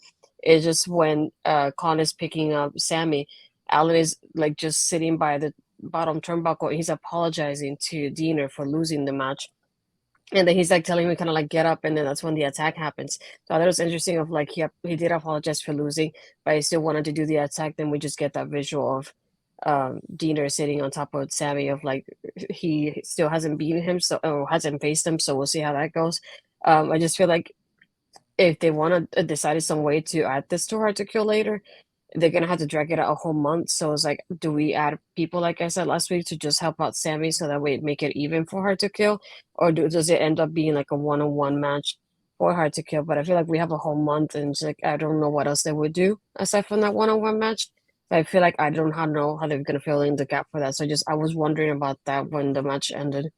is just when Khan is picking up Sammy, Alan is like just sitting by the bottom turnbuckle. He's apologizing to Diener for losing the match, and then he's like telling me kind of like get up, and then that's when the attack happens. So I thought it was interesting of like he did apologize for losing, but he still wanted to do the attack. Then we just get that visual of Diener sitting on top of Sammy of like he still hasn't beaten him, so or hasn't faced him, so we'll see how that goes. I just feel like if they want to decide some way to add this to Hard to Kill later, they're gonna have to drag it out a whole month. So it's like, do we add people like I said last week to just help out Sammy so that way it make it even for Hard to Kill, or does it end up being like a one-on-one match for Hard to Kill? But I feel like we have a whole month, and it's like I don't know what else they would do aside from that one-on-one match. So I feel like I don't know how they're gonna fill in the gap for that. So I was wondering about that when the match ended.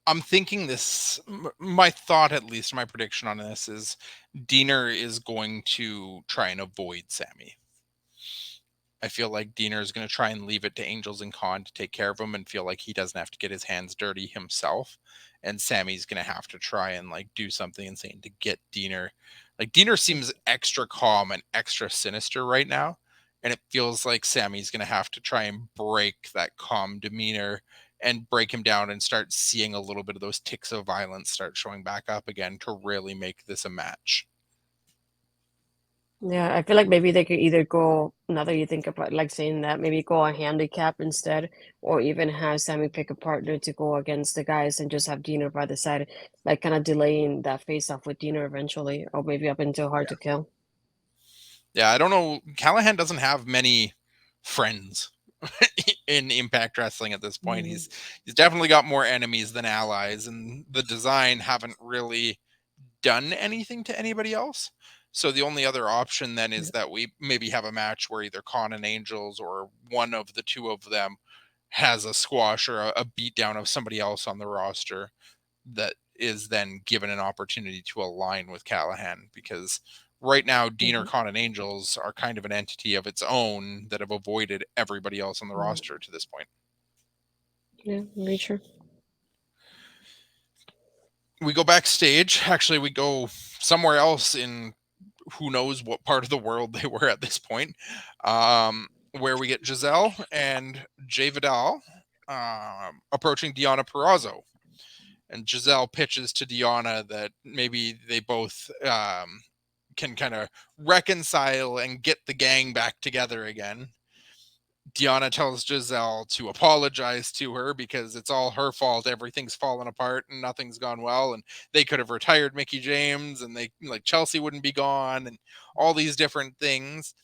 I'm thinking my thought, at least my prediction on this, is Diener is going to try and avoid Sammy. I feel like Diener is going to try and leave it to Angels and Khan to take care of him and feel like he doesn't have to get his hands dirty himself. And Sammy's going to have to try and like do something insane to get Diener. Like Diener seems extra calm and extra sinister right now. And it feels like Sammy's going to have to try and break that calm demeanor and break him down and start seeing a little bit of those ticks of violence start showing back up again to really make this a match. Yeah, I feel like maybe they could either go, now that you think about like saying that, maybe go a handicap instead, or even have Sammy pick a partner to go against the guys and just have Dino by the side, like kind of delaying that face off with Dino eventually, or maybe up until Hard to Kill. Yeah, I don't know. Callahan doesn't have many friends in Impact Wrestling at this point. Mhm. He's definitely got more enemies than allies, and the design haven't really done anything to anybody else. So the only other option then is Yeah. that we maybe have a match where either Khan and Angels or one of the two of them has a squash or a beatdown of somebody else on the roster that is then given an opportunity to align with Callahan, because right now Diener, Mhm. Khan, and Angels are kind of an entity of its own that have avoided everybody else on the Mhm. roster to this point. Yeah, very true. We go backstage. Actually, we go somewhere else in who knows what part of the world they were at this point, where we get Giselle and Jay Vidal approaching Deonna Purrazzo. And Giselle pitches to Deonna that maybe they both can kind of reconcile and get the gang back together again. Deonna tells Giselle to apologize to her because it's all her fault. Everything's fallen apart and nothing's gone well. And they could have retired Mickie James, and they like Chelsea wouldn't be gone, and all these different things.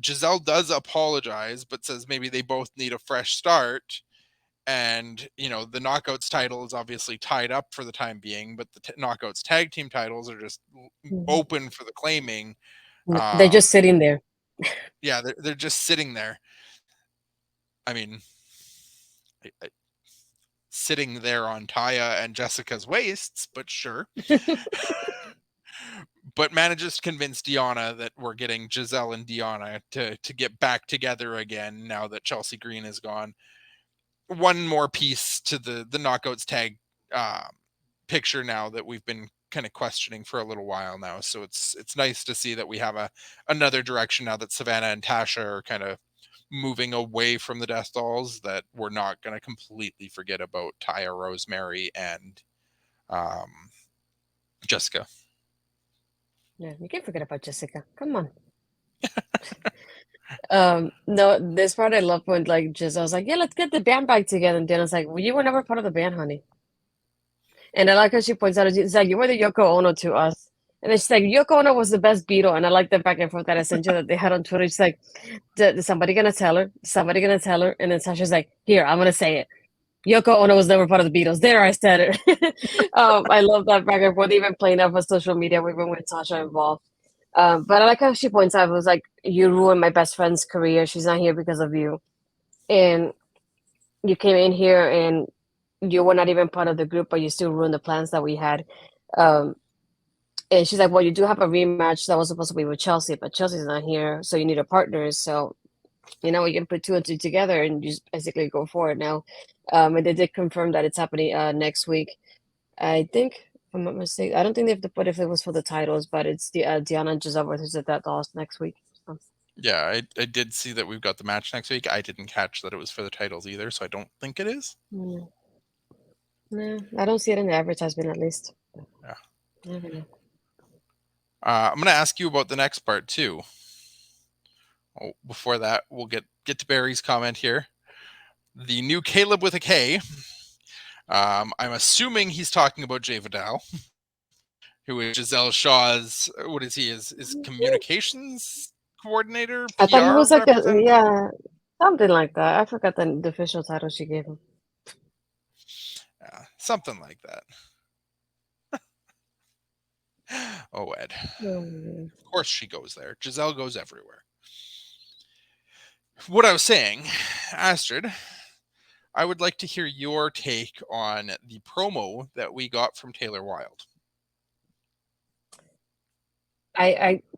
Giselle does apologize, but says maybe they both need a fresh start. And the Knockouts title is obviously tied up for the time being, but the Knockouts tag team titles are just Mhm. open for the claiming. They're Um, just sitting there. yeah, they're just sitting there. I mean, sitting there on Taya and Jessica's waists, but sure. But manages to convince Deonna that we're getting Giselle and Deonna to get back together again now that Chelsea Green is gone. One more piece to the Knockouts tag uh, picture now that we've been kind of questioning for a little while now. So it's nice to see that we have a another direction now that Savannah and Tasha are kind of moving away from the Death Dolls. That we're not going to completely forget about Taya, Rosemary, and um, Jessica. Yeah, you can't forget about Jessica. Come on. No, this part I love when like just I was like, yeah, let's get the band back together, and Dana's like, well, you were never part of the band, honey. And I like how she points out, it's like you were the Yoko Ono to us. And it's like Yoko Ono was the best Beatle, and I like the back and forth that I sent you that they had on Twitter. It's like, somebody gonna tell her? Somebody gonna tell her? And then Sasha's like, here, I'm gonna say it. Yoko Ono was never part of the Beatles. There, I said it. I love that back and forth, even playing up on social media, even with Sasha involved. But I like how she points out, it was like, you ruined my best friend's career. She's not here because of you. And you came in here and you were not even part of the group, but you still ruined the plans that we had. Um, and she's like, well, you do have a rematch that was supposed to be with Chelsea, but Chelsea's not here, so you need a partner. So, we can put two and two together and just basically go forward now. And they did confirm that it's happening next week. I think, if I'm not mistaken, I don't think they have to put if it was for the titles, but it's the Diana and Giselle versus the Death Dolls next week. So, Yeah, I did see that we've got the match next week. I didn't catch that it was for the titles either, so I don't think it is. yeah. No, I don't see it in the advertisement at least. Yeah. I don't know. I'm going to ask you about the next part too. Oh, before that, we'll get to Barry's comment here. The new Caleb with a K. I'm assuming he's talking about Jay Vidal, who is Giselle Shaw's. What is he? Is communications coordinator, I thought he PR was like a, representative? yeah, something like that. I forgot the official title she gave him. Yeah, something like that. Oh, Ed. Mm. Of course she goes there. Giselle goes everywhere. What I was saying, Astrid, I would like to hear your take on the promo that we got from Taylor Wilde.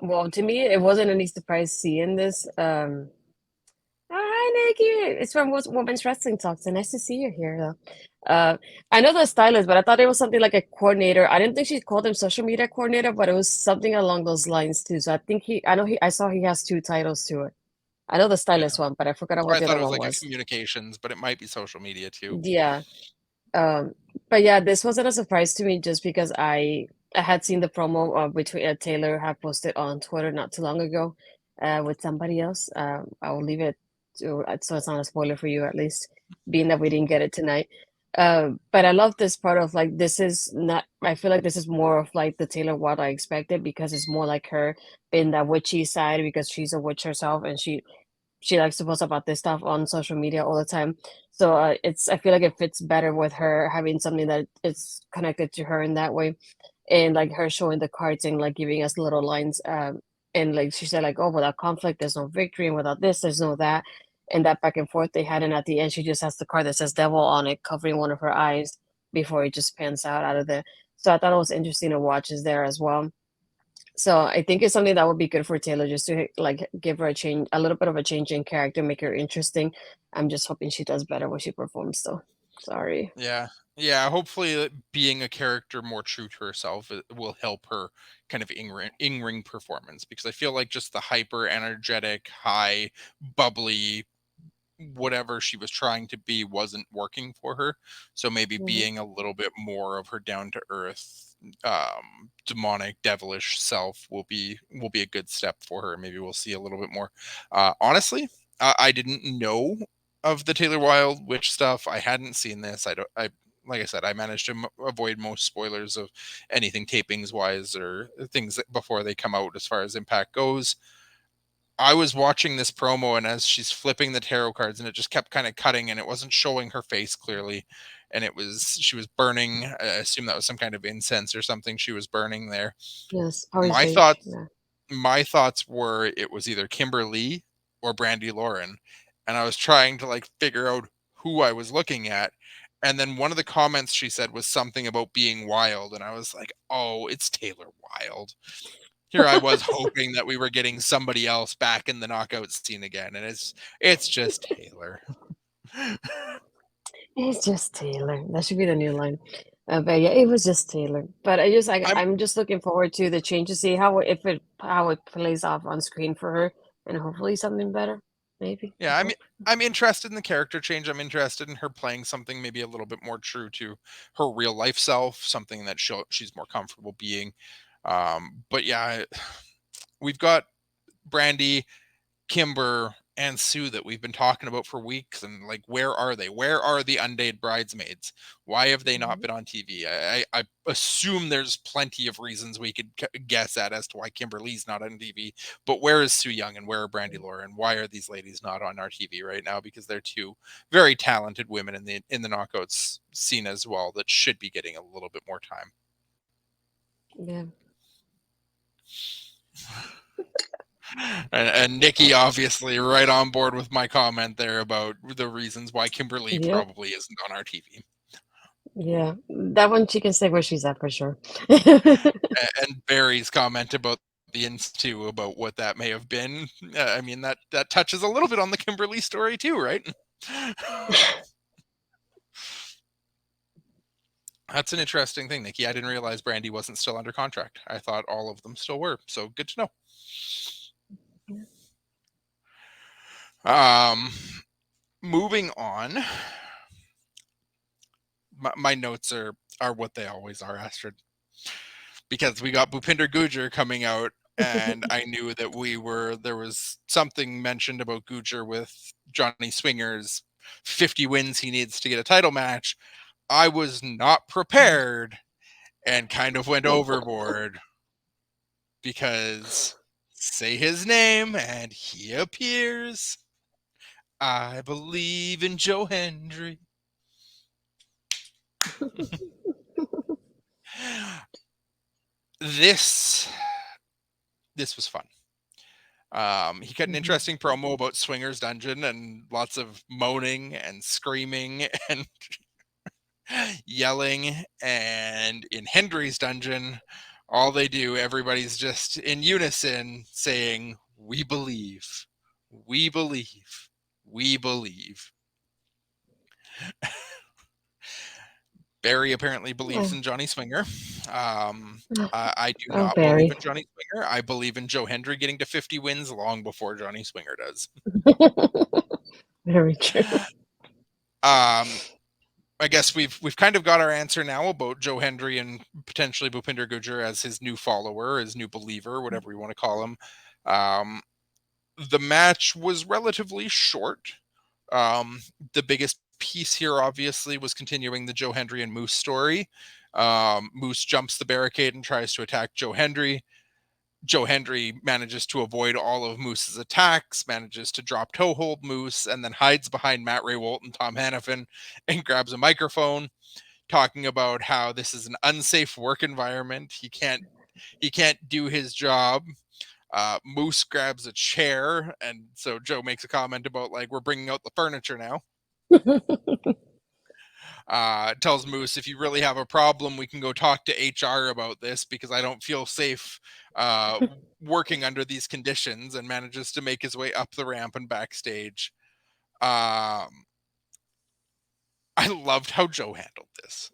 Well, to me, it wasn't any surprise seeing this. Hi, Nikki. It's from Women's Wrestling Talks. And nice to see you here, though. I know the stylist, but I thought it was something like a coordinator. I didn't think she called him social media coordinator, but it was something along those lines too. So I saw he has two titles to it. I know the Yeah. stylist one, but I forgot Or what I the thought other it was one like a was. communications, but it might be social media too. Yeah. Um, but yeah, this wasn't a surprise to me just because I had seen the promo between Taylor had posted on Twitter not too long ago with somebody else. I will leave it so it's not a spoiler for you at least, being that we didn't get it tonight. But I love this part of like this is not. I feel like this is more of like the Taylor what I expected because it's more like her in that witchy side because she's a witch herself and she likes to post about this stuff on social media all the time. So I feel like it fits better with her having something that is connected to her in that way, and like her showing the cards and like giving us little lines. And like she said, like, oh, without conflict, there's no victory, and without this, there's no that. And that back and forth they had, and at the end, she just has the card that says devil on it, covering one of her eyes before it just pans out of there. So I thought it was interesting to watch is there as well. So I think it's something that would be good for Taylor just to like give her a little bit of a change in character, make her interesting. I'm just hoping she does better when she performs though. Sorry. Yeah. Yeah, hopefully being a character more true to herself will help her kind of in-ring performance because I feel like just the hyper energetic, high, bubbly whatever she was trying to be wasn't working for her. So maybe Mhm. being a little bit more of her down to earth, demonic, devilish self will be a good step for her. Maybe we'll see a little bit more. Honestly, I didn't know of the Taylor Wilde witch stuff. I hadn't seen this. I don't. I like I said, I managed to avoid most spoilers of anything tapings wise or things before they come out as far as Impact goes. I was watching this promo, and as she's flipping the tarot cards, and it just kept kind of cutting, and it wasn't showing her face clearly, and she was burning. I assume that was some kind of incense or something she was burning there. Yes, Power My Sage. thoughts, Yeah. my thoughts were it was either Kimberly or Brandy Lauren, and I was trying to like figure out who I was looking at. And then one of the comments she said was something about being wild, and I was like, "Oh, it's Taylor Wilde." Here I was hoping that we were getting somebody else back in the knockout scene again, and it's just Taylor. It's just Taylor. That should be the new line. But yeah, it was just Taylor. But I just I'm I'm just looking forward to the change to see how it plays off on screen for her, and hopefully something better. Maybe I yeah, hope. I'm interested in the character change. I'm interested in her playing something maybe a little bit more true to her real life self, something that she's more comfortable being. But yeah, we've got Brandy, Kimber, and Sue that we've been talking about for weeks, and like, where are they? Where are the undated bridesmaids? Why have they not Mhm. been on TV? I assume there's plenty of reasons we could guess at as to why Kimberly's not on TV, but where is Sue Young and where are Brandy Laura and why are these ladies not on our TV right now? Because they're two very talented women in the knockouts scene as well that should be getting a little bit more time. Yeah. And Nikki obviously right on board with my comment there about the reasons why Kimberly Yep. probably isn't on our TV. Yeah. That one she can stay where she's at for sure. And Barry's comment about the ins too, about what that may have been. I mean, that touches a little bit on the Kimberly story too, right? That's an interesting thing, Nikki. I didn't realize Brandy wasn't still under contract. I thought all of them still were. So good to know. Moving on, my notes are what they always are, Astrid, because we got Bhupinder Gujar coming out, and I knew that there was something mentioned about Gujar with Johnny Swinger's 50 wins he needs to get a title match. I was not prepared and kind of went overboard because say his name and he appears. I believe in Joe Hendry. This this was fun. He cut an Mhm. interesting promo about Swinger's Dungeon and lots of moaning and screaming and yelling. And in Hendry's Dungeon, all they do, everybody's just in unison saying, "We believe, we believe, we believe." Barry apparently believes Oh, in Johnny Swinger. Um, oh, I do oh, not believe Barry. in Johnny Swinger. I believe in Joe Hendry getting to 50 wins long before Johnny Swinger does. Very true. Um, I guess we've kind of got our answer now about Joe Hendry and potentially Bhupinder Gujar as his new follower, his new believer, whatever you want to call him. Um, the match was relatively short. Um, the biggest piece here, obviously, was continuing the Joe Hendry and Moose story. Moose jumps the barricade and tries to attack Joe Hendry. Joe Hendry manages to avoid all of Moose's attacks, manages to drop toe hold Moose, and then hides behind Matt Raywolt and Tom Hannafin and grabs a microphone, talking about how this is an unsafe work environment. He can't do his job. Moose grabs a chair, and so Joe makes a comment about like, we're bringing out the furniture now. Tells Moose, if you really have a problem, we can go talk to HR about this because I don't feel safe uh, working under these conditions, and manages to make his way up the ramp and backstage. Um, I loved how Joe handled this.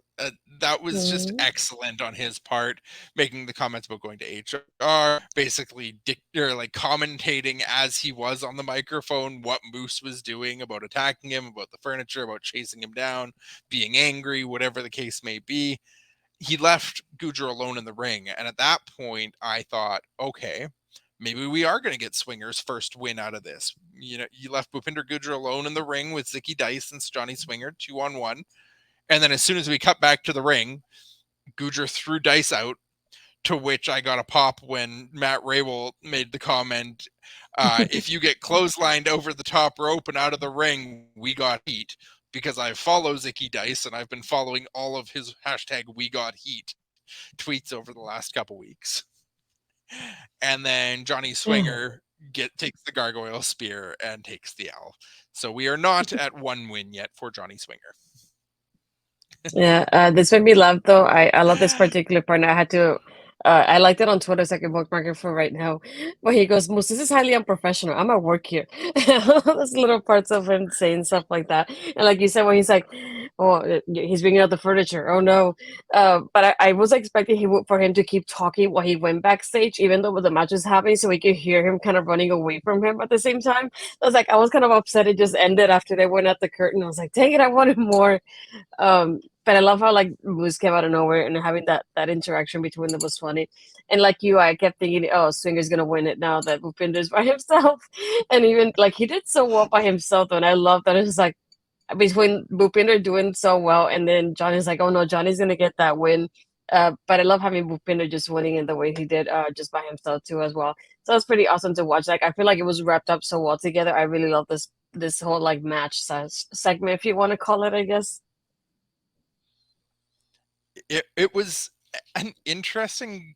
That was just Mhm. excellent on his part, making the comments about going to HR, basically or like commentating as he was on the microphone what Moose was doing about attacking him, about the furniture, about chasing him down, being angry, whatever the case may be. He left Gujar alone in the ring, and at that point, I thought, okay, maybe we are going to get Swinger's first win out of this. You know, you left Bhupinder Gujar alone in the ring with Zicky Dice and Johnny Swinger 2-on-1. And then as soon as we cut back to the ring, Gujar threw Dice out, to which I got a pop when Matt Raywolt made the comment, if you get clotheslined over the top rope and out of the ring, we got heat. Because I follow Zicky Dice and I've been following all of his hashtag we got heat tweets over the last couple weeks. And then Johnny Yeah. Swinger takes the gargoyle spear and takes the L. So we are not at one win yet for Johnny Swinger. Yeah, this made me laugh though. I love this particular part. And I had to. I liked it on Twitter, so I can bookmark it for right now. But he goes, Moose, this is highly unprofessional. I'm at work here. Those little parts of him saying stuff like that. And like you said, when he's like, oh, he's bringing out the furniture. Oh no. But I was expecting for him to keep talking while he went backstage, even though the match was happening, so we could hear him kind of running away from him at the same time. I was kind of upset it just ended after they went at the curtain. I was like, dang it, I wanted more. But I love how like Moose came out of nowhere and having that interaction between them was funny. And like you, I kept thinking, oh, Swinger's gonna win it now that Bhupinder's by himself. And even like he did so well by himself, though, and I love that it's like between Bhupinder doing so well and then Johnny's like, oh no, Johnny's gonna get that win. But I love having Bhupinder just winning in the way he did, just by himself too as well. So it's pretty awesome to watch. Like I feel like it was wrapped up so well together. I really love this whole like match segment, if you want to call it, I guess. It was an interesting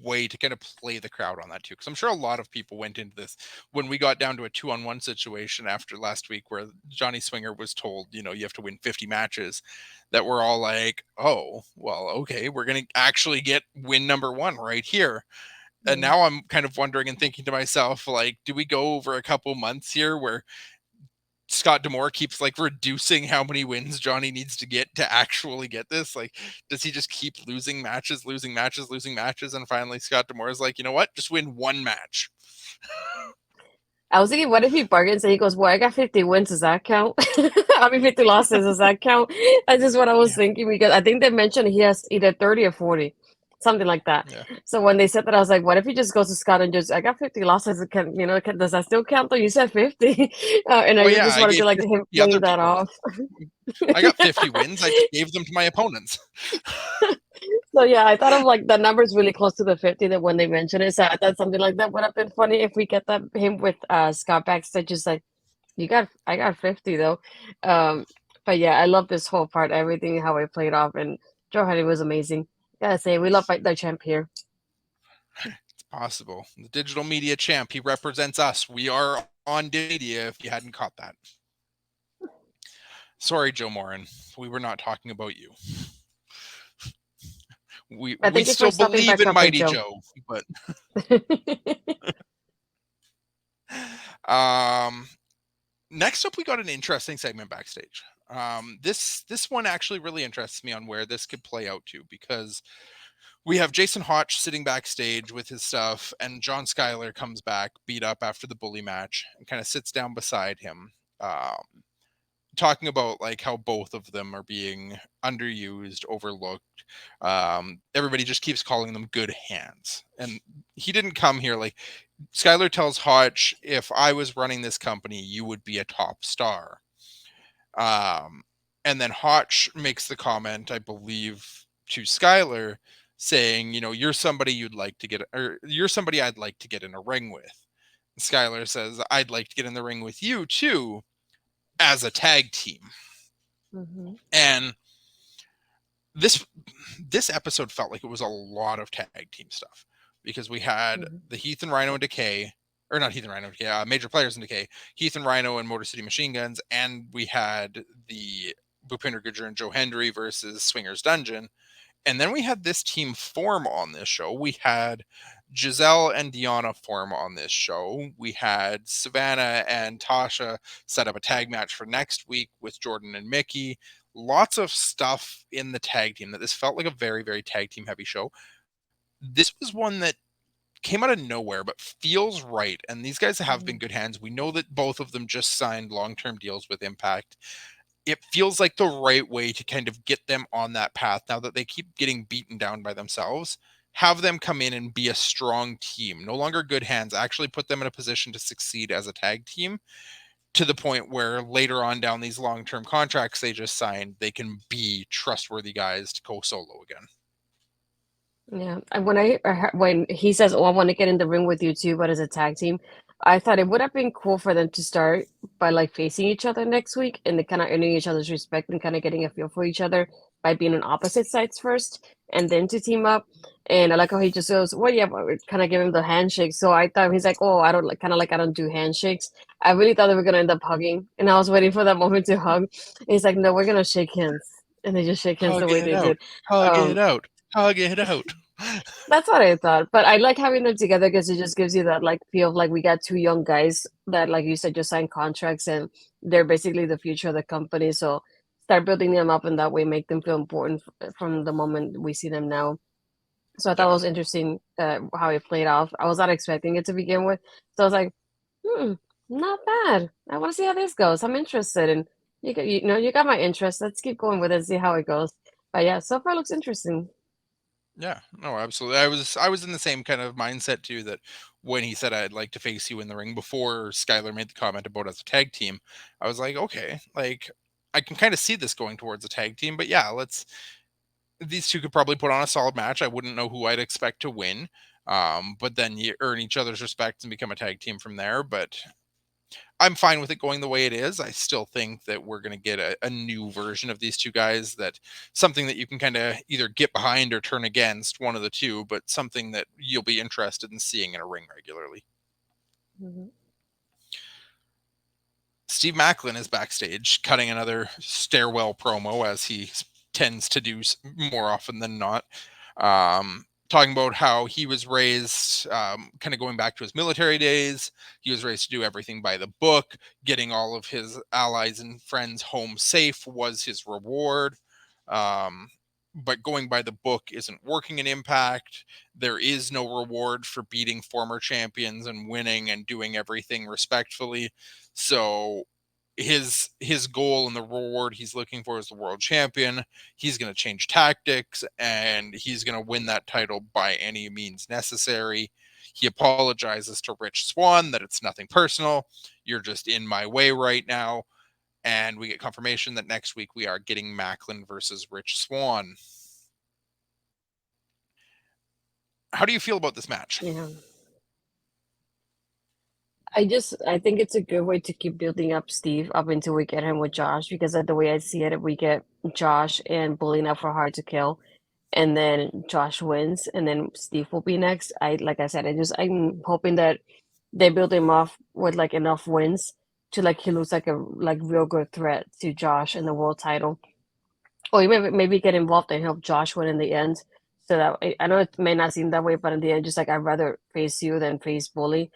way to kind of play the crowd on that too, because I'm sure a lot of people went into this when we got down to a 2-on-1 situation after last week where Johnny Swinger was told, you have to win 50 matches, that we're all like, oh well, okay, we're gonna actually get win number one right here. And Mm. now I'm kind of wondering and thinking to myself, like, do we go over a couple months here where Scott D'Amore keeps like reducing how many wins Johnny needs to get to actually get this? Like, does he just keep losing matches, losing matches, losing matches, and finally Scott D'Amore is like, you know what, just win one match? I was thinking, what if he bargains and he goes, well, I got 50 wins, does that count? I mean, 50 losses, does that count? That's just what I was Yeah, thinking because I think they mentioned he has either 30 or 40, something like that. yeah. So when they said that, I was like, what if he just goes to Scott and just, I got 50 losses, does that still count though? You said 50. And Oh I yeah, just I wanted to gave like him 50 playing other that people off. wins. I got 50 wins. I just gave them to my opponents. So yeah, I thought of like the numbers really close to the 50 that when they mentioned it. So I thought something like that would have been funny if we get that him with Scott backstage just like I got 50 though. Um, but yeah, I love this whole part, everything how it played off, and Joe Hardy was amazing. Gotta say, we love the champ here. It's possible. The digital media champ, he represents us. We are on media if you hadn't caught that. Sorry, Joe Morin. We were not talking about you. We But we thank you for still stopping believe back in up, Big Mighty Joe. Joe, but um next up we got an interesting segment backstage. This one actually really interests me on where this could play out to, because we have Jason Hotch sitting backstage with his stuff, and John Schuyler comes back beat up after the bully match and kind of sits down beside him, talking about like how both of them are being underused, overlooked. Everybody just keeps calling them good hands, and he didn't come here like Schuyler tells Hotch, if I was running this company, you would be a top star. Um, and then Hotch makes the comment, I believe, to Schuyler, saying, you're somebody you'd like to get, or you're somebody I'd like to get in a ring with. And Schuyler says, I'd like to get in the ring with you too, as a tag team. Hmm. And this this episode felt like it was a lot of tag team stuff, because we had Hmm. the Heath and Rhino and Decay, or not Heath and Rhino and Decay, major players in Decay, Heath and Rhino and Motor City Machine Guns, and we had the Bhupinder Gujjar and Joe Hendry versus Swingers Dungeon. And then we had this team form on this show. We had Giselle and Deanna form on this show. We had Savannah and Tasha set up a tag match for next week with Jordynne and Mickie. Lots of stuff in the tag team, that this felt like a very, very tag team heavy show. This was one that came out of nowhere but feels right. And these guys have been Hmm. good hands. We know that both of them just signed long-term deals with Impact. It feels like the right way to kind of get them on that path now that they keep getting beaten down by themselves. Have them come in and be a strong team, no longer good hands, actually put them in a position to succeed as a tag team, to the point where later on down these long-term contracts they just signed, they can be trustworthy guys to go solo again. Yeah, and when he says, "Oh, I want to get in the ring with you too," but as a tag team, I thought it would have been cool for them to start by like facing each other next week and they kind of earning each other's respect and kind of getting a feel for each other by being on opposite sides first, and then to team up. And I like how he just goes, "Well, yeah," but kind of give him the handshake. So I thought he's like, "Oh, I don't like kind of like I don't do handshakes." I really thought they were gonna end up hugging, and I was waiting for that moment to hug. And he's like, "No, we're gonna shake hands," and they just shake hands the Hug way it they out. did. Hug it Um, out. Hug it out. That's what I thought. But I like having them together because it just gives you that like feel of like we got two young guys that, like you said, just signed contracts and they're basically the future of the company. So start building them up in that way, make them feel important from the moment we see them now. So I thought it Yeah. was interesting how it played off. I was not expecting it to begin with. So I was like, hmm, not bad. I want to see how this goes. I'm interested, and you got my interest. Let's keep going with it and see how it goes. But yeah, so far looks interesting. Yeah, no, absolutely. I was in the same kind of mindset too that when he said I'd like to face you in the ring before Skylar made the comment about us a tag team, I was like, okay, like I can kind of see this going towards a tag team, but yeah, let's these two could probably put on a solid match. I wouldn't know who I'd expect to win. But then you earn each other's respect and become a tag team from there. But I'm fine with it going the way it is. I still think that we're going to get a new version of these two guys, that something that you can kind of either get behind or turn against, one of the two, but something that you'll be interested in seeing in a ring regularly. Mhm. Steve Macklin is backstage cutting another stairwell promo, as he tends to do more often than not. Talking about how he was raised, kind of going back to his military days. He was raised to do everything by the book. Getting all of his allies and friends home safe was his reward. Um, but going by the book isn't working in Impact. There is no reward for beating former champions and winning and doing everything respectfully. So his goal and the reward he's looking for is the world champion. He's going to change tactics and he's going to win that title by any means necessary. He apologizes to Rich Swann that it's nothing personal. You're just in my way right now. And we get confirmation that next week we are getting Macklin versus Rich Swann. How do you feel about this match? Yeah. I think it's a good way to keep building up Steve up until we get him with Josh, because of the way I see it, if we get Josh and bullying up for Hard to Kill, and then Josh wins, and then Steve will be next. Like I said, I'm hoping that they build him off with like enough wins to like he looks like a like real good threat to Josh in the world title, or even maybe get involved and help Josh win in the end. So that I know it may not seem that way, but in the end, just like I'd rather face you than face Bully.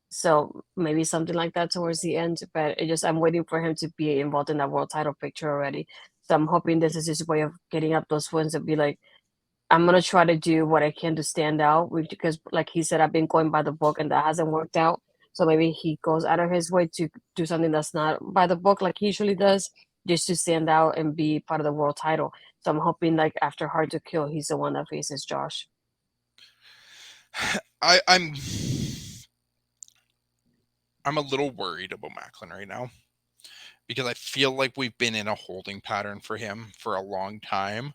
So maybe something like that towards the end. But I'm waiting for him to be involved in that world title picture already. So I'm hoping this is his way of getting up those wins and be like, I'm gonna try to do what I can to stand out because like he said, I've been going by the book and that hasn't worked out. So maybe he goes out of his way to do something that's not by the book like he usually does, just to stand out and be part of the world title. So I'm hoping like after Hard to Kill, he's the one that faces Josh. I'm a little worried about Macklin right now because I feel like we've been in a holding pattern for him for a long time,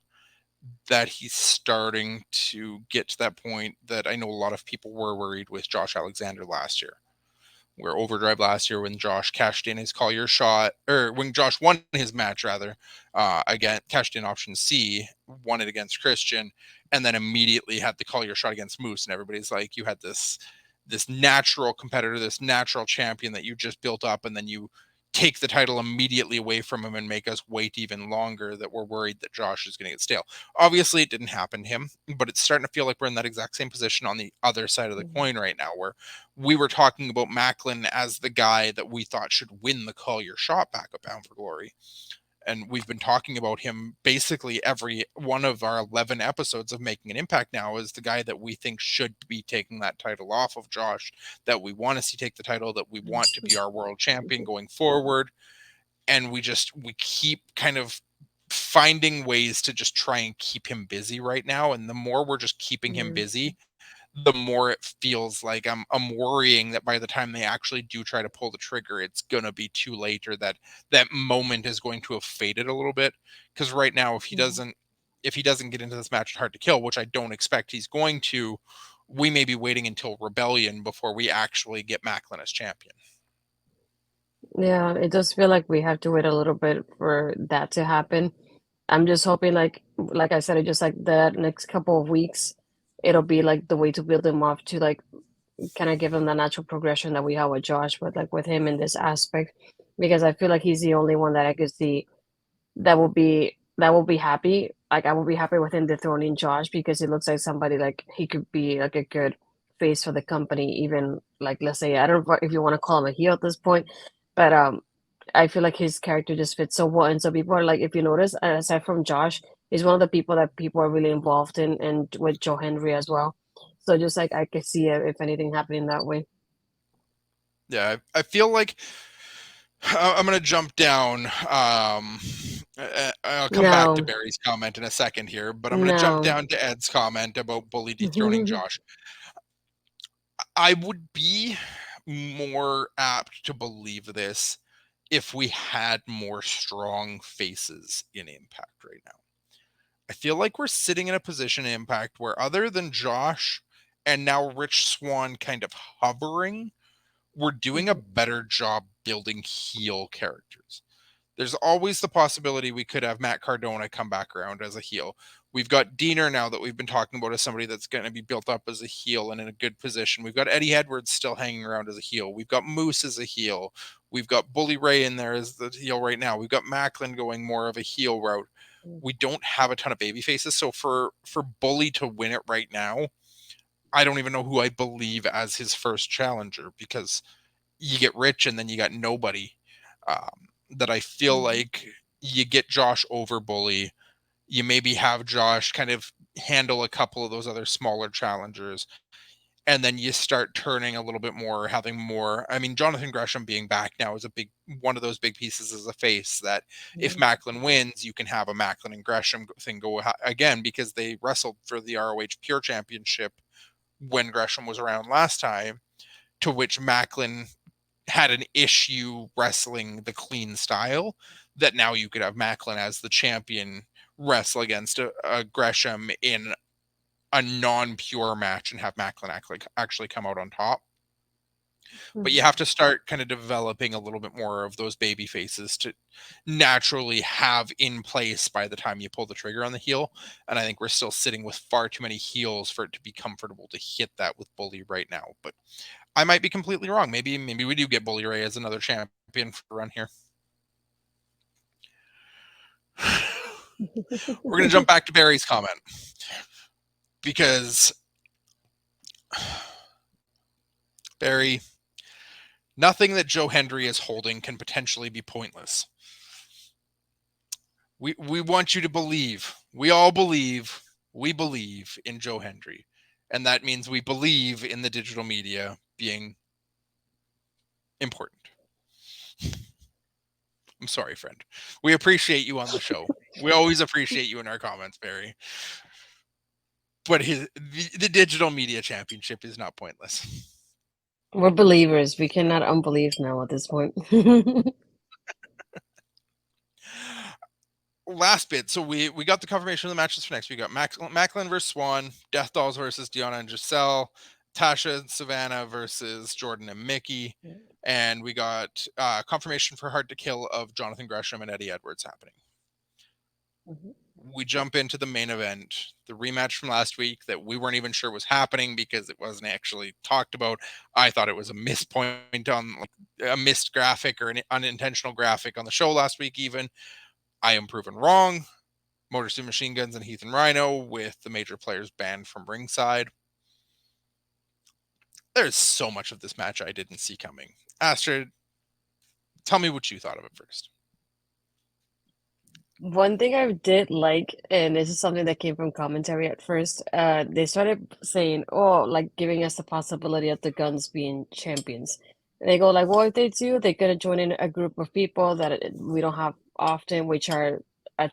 that he's starting to get to that point that I know a lot of people were worried with Josh Alexander last year. Where Overdrive last year, when Josh cashed in his Collier shot, or when Josh won his match rather, again cashed in option C, won it against Christian, and then immediately had the Collier shot against Moose, and everybody's like, you had this natural competitor, this natural champion that you just built up, and then you take the title immediately away from him and make us wait even longer, that we're worried that Josh is going to get stale. Obviously, it didn't happen to him, but it's starting to feel like we're in that exact same position on the other side of the Mhm. coin right now, where we were talking about Macklin as the guy that we thought should win the Collier shot back at Bound for Glory. And we've been talking about him basically every one of our 11 episodes of Making an Impact now as the guy that we think should be taking that title off of Josh, that we want to see take the title, that we want to be our world champion going forward. And we keep kind of finding ways to just try and keep him busy right now. And the more we're just keeping him Yeah. busy, the more it feels like I'm worrying that by the time they actually do try to pull the trigger, it's gonna be too late, or that moment is going to have faded a little bit. Because right now, Mhm. if he doesn't get into this match at Hard to Kill, which I don't expect he's going to, we may be waiting until Rebellion before we actually get Macklin as champion. Yeah, it does feel like we have to wait a little bit for that to happen. I'm just hoping, like I said, it just like the next couple of weeks, it'll be like the way to build him up to like kind of give him the natural progression that we have with Josh, but like with him in this aspect, because I feel like he's the only one that I could see that will be that will be happy. Like I will be happy with him dethroning Josh because it looks like somebody like he could be like a good face for the company. Even like let's say I don't know if you want to call him a heel at this point, but I feel like his character just fits so well. And so people are like, if you notice, aside from Josh, he's one of the people that people are really involved in, and with Joe Henry as well. So just like I could see it, if anything happening that way. Yeah, I feel like I'm going to jump down. I'll come back to No, Barry's comment in a second here, but I'm going to jump no. down to Ed's comment about Bully dethroning Josh. I would be more apt to believe this if we had more strong faces in Impact right now. I feel like we're sitting in a position in Impact where, other than Josh and now Rich Swann kind of hovering, we're doing a better job building heel characters. There's always the possibility we could have Matt Cardona come back around as a heel. We've got Diener now that we've been talking about as somebody that's going to be built up as a heel and in a good position. We've got Eddie Edwards still hanging around as a heel. We've got Moose as a heel. We've got Bully Ray in there as the heel right now. We've got Macklin going more of a heel route. We don't have a ton of baby faces, so for Bully to win it right now, I don't even know who I believe as his first challenger, because you get Rich and then you got nobody. That I feel like you get Josh over Bully. You maybe have Josh kind of handle a couple of those other smaller challengers. And then you start turning a little bit more, having more. I mean, Jonathan Gresham being back now is a big one of those big pieces as a face that if Macklin wins, you can have a Macklin and Gresham thing go again, because they wrestled for the ROH Pure Championship when Gresham was around last time, to which Macklin had an issue wrestling the clean style, that now you could have Macklin as the champion wrestle against a Gresham in a non-pure match and have Macklin actually come out on top. But you have to start kind of developing a little bit more of those baby faces to naturally have in place by the time you pull the trigger on the heel. And I think we're still sitting with far too many heels for it to be comfortable to hit that with Bully right now. But I might be completely wrong. Maybe we do get Bully Ray as another champion for a run here. We're going to jump back to Barry's comment, because Barry, nothing that Joe Hendry is holding can potentially be pointless. We want you to believe. We all believe. We believe in Joe Hendry. And that means we believe in the digital media being important. I'm sorry, friend. We appreciate you on the show. We always appreciate you in our comments, Barry. But the digital media championship is not pointless. We're believers. We cannot unbelieve now at this point. Last bit. So we got the confirmation of the matches for next week. We got Macklin versus Swan, Death Dolls versus Deanna and Giselle, Tasha and Savannah versus Jordynne and Mickie, and we got confirmation for Hard to Kill of Jonathan Gresham and Eddie Edwards happening. We jump into the main event, the rematch from last week that we weren't even sure was happening because it wasn't actually talked about. I thought it was a missed point on, like, a missed graphic or an unintentional graphic on the show last week even. I am proven wrong. Motor City Machine Guns and Heath and Rhino with the major players banned from ringside. There's so much of this match I didn't see coming. Astrid, tell me what you thought of it first. One thing I did like, and this is something that came from commentary at first, they started saying, oh, like giving us the possibility of the Guns being champions. And they go like, well, if they do, they're gonna join in a group of people that we don't have often, which are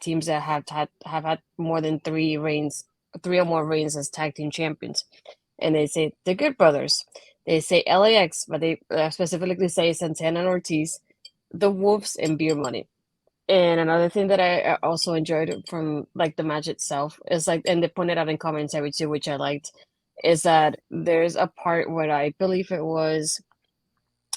teams that have had more than three or more reigns as tag team champions. And they say the Good Brothers. They say LAX, but they specifically say Santana and Ortiz, the Wolves, and Beer Money. And another thing that I also enjoyed from like the match itself is like, and they pointed out in commentary too, which I liked, is that there's a part where I believe it was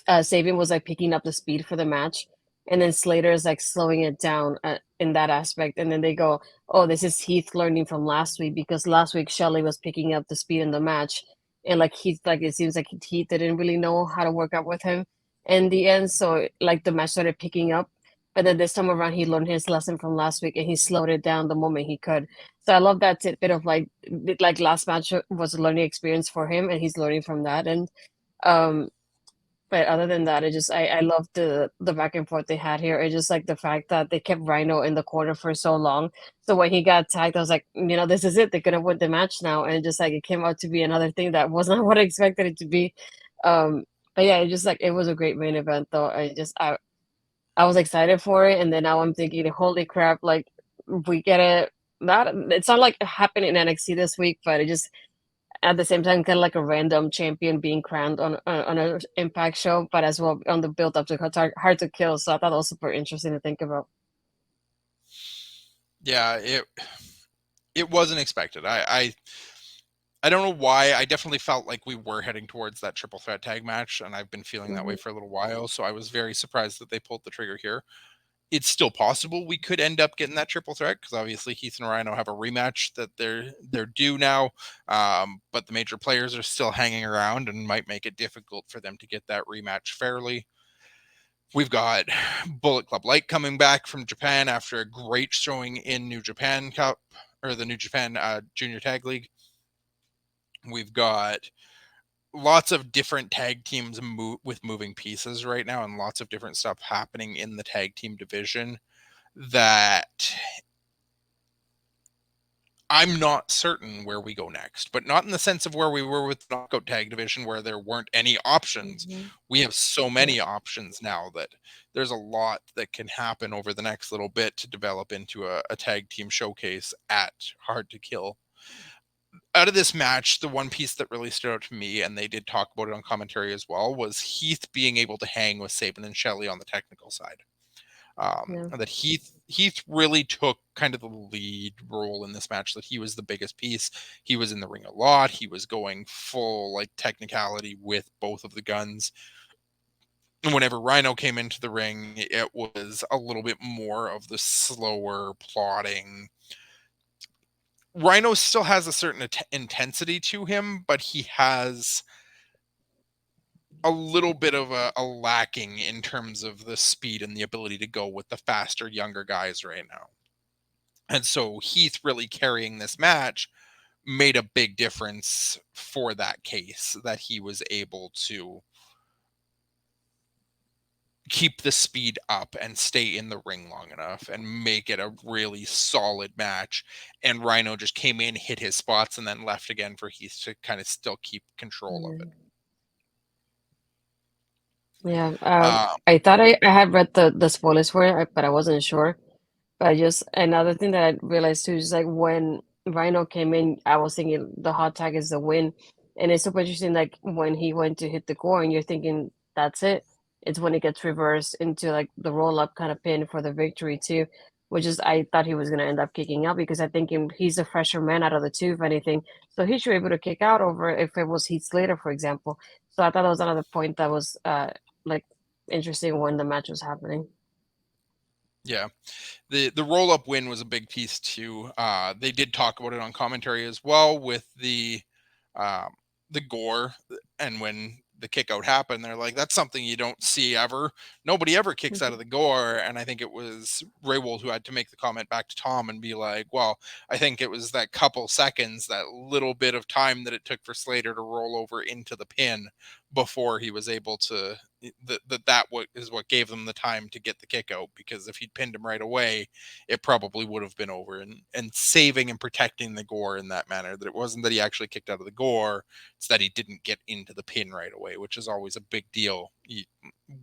Sabian was like picking up the speed for the match, and then Slater is like slowing it down in that aspect, and then they go, "Oh, this is Heath learning from last week because last week Shelley was picking up the speed in the match, and like Heath, like it seems like Heath didn't really know how to work out with him in the end, so like the match started picking up." But then this time around, he learned his lesson from last week and he slowed it down the moment he could. So I love that tidbit of like last match was a learning experience for him and he's learning from that. And um, but other than that, I love the back and forth they had here. It's just like the fact that they kept Rhino in the corner for so long. So when he got tagged, I was like, this is it. They're gonna win the match now. And just like it came out to be another thing that was not what I expected it to be. Um, but yeah, it just like it was a great main event though. I was excited for it, and then now I'm thinking, holy crap, like we get it. Not it's not like it happened in NXT this week, but it just at the same time kind of like a random champion being crowned on a Impact show, but as well on the build up to Hard to Kill. So I thought that was super interesting to think about. Yeah, it wasn't expected. I don't know why. I definitely felt like we were heading towards that triple threat tag match, and I've been feeling that way Hmm. for a little while. So I was very surprised that they pulled the trigger here. It's still possible we could end up getting that triple threat because obviously Heath and Rhino have a rematch that they're due now. But the major players are still hanging around and might make it difficult for them to get that rematch fairly. We've got Bullet Club Light coming back from Japan after a great showing in New Japan Cup or the New Japan Junior Tag League. We've got lots of different tag teams with moving pieces right now and lots of different stuff happening in the tag team division that I'm not certain where we go next, but not in the sense of where we were with the knockout tag division where there weren't any options. Hmm. We have so Yeah. many options now that there's a lot that can happen over the next little bit to develop into a tag team showcase at Hard to Kill. Out of this match, the one piece that really stood out to me, and they did talk about it on commentary as well, was Heath being able to hang with Sabin and Shelley on the technical side. Yeah. And that Heath really took kind of the lead role in this match. That he was the biggest piece. He was in the ring a lot. He was going full like technicality with both of the guns. And whenever Rhino came into the ring, it was a little bit more of the slower plotting. Rhino still has a certain intensity to him, but he has a little bit of a lacking in terms of the speed and the ability to go with the faster, younger guys right now. And so Heath really carrying this match made a big difference for that case that he was able to keep the speed up and stay in the ring long enough and make it a really solid match. And Rhino just came in, hit his spots, and then left again for Heath to kind of still keep control of it. Yeah. Yeah. Um, I thought I had read the spoilers for it, but I wasn't sure. But just another thing that I realized too is like when Rhino came in, I was thinking the hot tag is the win. And it's super interesting, like when he went to hit the core and you're thinking that's it. It's when it gets reversed into like the roll up kind of pin for the victory too, which is I thought he was gonna end up kicking out because I think he's a fresher man out of the two, if anything. So he should be able to kick out over if it was Heath Slater, for example. So I thought that was another point that was like interesting when the match was happening. yeah, the roll up win was a big piece too. They did talk about it on commentary as well with um, the gore and when the kick out happened, they're like, that's something you don't see ever. Nobody ever kicks out of the gore. And I think it was Raywold who had to make the comment back to Tom and be like, well, I think it was that couple seconds, that little bit of time that it took for Slater to roll over into the pin before he was able to is what gave them the time to get the kick out, because if he'd pinned him right away, it probably would have been over. And saving and protecting the gore in that manner, that it wasn't that he actually kicked out of the gore, it's that he didn't get into the pin right away, which is always a big deal.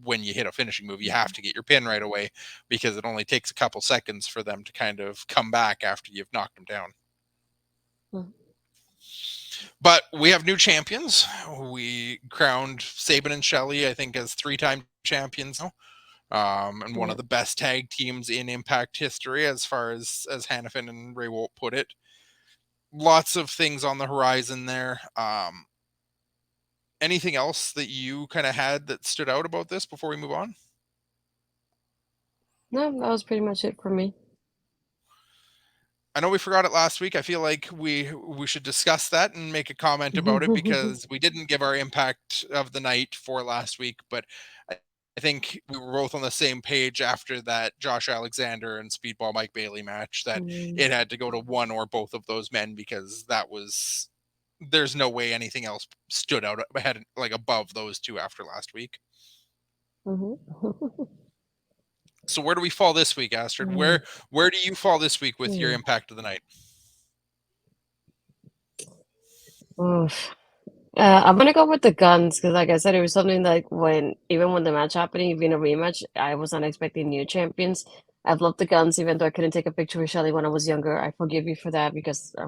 When you hit a finishing move, you have to get your pin right away because it only takes a couple seconds for them to kind of come back after you've knocked them down. Mhm. But we have new champions. We crowned Sabin and Shelley, I think, as 3-time champions now. And one Yeah. of the best tag teams in Impact history, as far as Hannafin and Ray Wolt put it. Lots of things on the horizon there. Anything else that you kind of had that stood out about this before we move on? No, that was pretty much it for me. I know we forgot it last week. I feel like we should discuss that and make a comment about it because we didn't give our impact of the night for last week, but I I think we were both on the same page after that Josh Alexander and Speedball Mike Bailey match that Mm, it had to go to one or both of those men, because that was, there's no way anything else stood out ahead, like above those two after last week. mhm. So where do we fall this week, Astrid? Mm, where do you fall this week with your mm. impact of the night? Oof. I'm gonna go with the guns because, like I said, it was something like when even when the match happening, even a rematch, I was not expecting new champions. I've loved the guns, even though I couldn't take a picture with Shelly when I was younger. I forgive you for that because I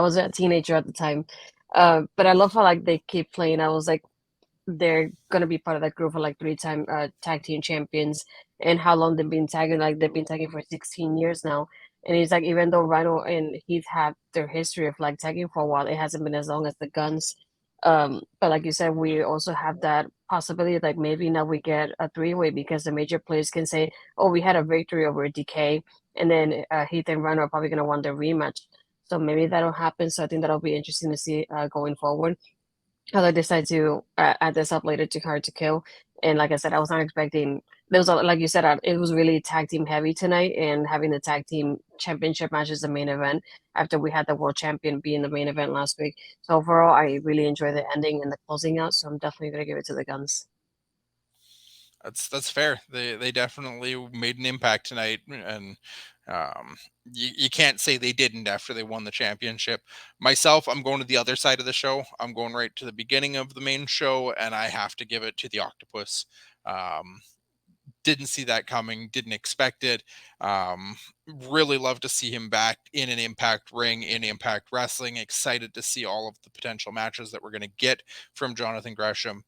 was a teenager at the time. But I love how like they keep playing. I was like, they're gonna be part of that group for like three-time tag team champions, and how long they've been tagging, like they've been tagging for 16 years now. And it's like even though Rhino and Heath have their history of like tagging for a while, it hasn't been as long as the Guns. But like you said, we also have that possibility, like maybe now we get a three-way because the major players can say, oh, we had a victory over DK, and then Heath and Rhino are probably gonna want their rematch. So maybe that'll happen. So I think that'll be interesting to see going forward how they decide to add this up later to Hard to Kill. And like I said, I was not expecting there was a, like you said, it was really tag team heavy tonight, and having the tag team championship match as the main event after we had the world champion be in the main event last week. So overall, I really enjoyed the ending and the closing out. So I'm definitely gonna give it to the Guns. That's fair. They definitely made an impact tonight, and you can't say they didn't after they won the championship. Myself, I'm going to the other side of the show. I'm going right to the beginning of the main show, and I have to give it to the Octopus. Um, didn't see that coming. Didn't expect it. Um, really love to see him back in an Impact ring in Impact Wrestling. Excited to see all of the potential matches that we're going to get from Jonathan Gresham.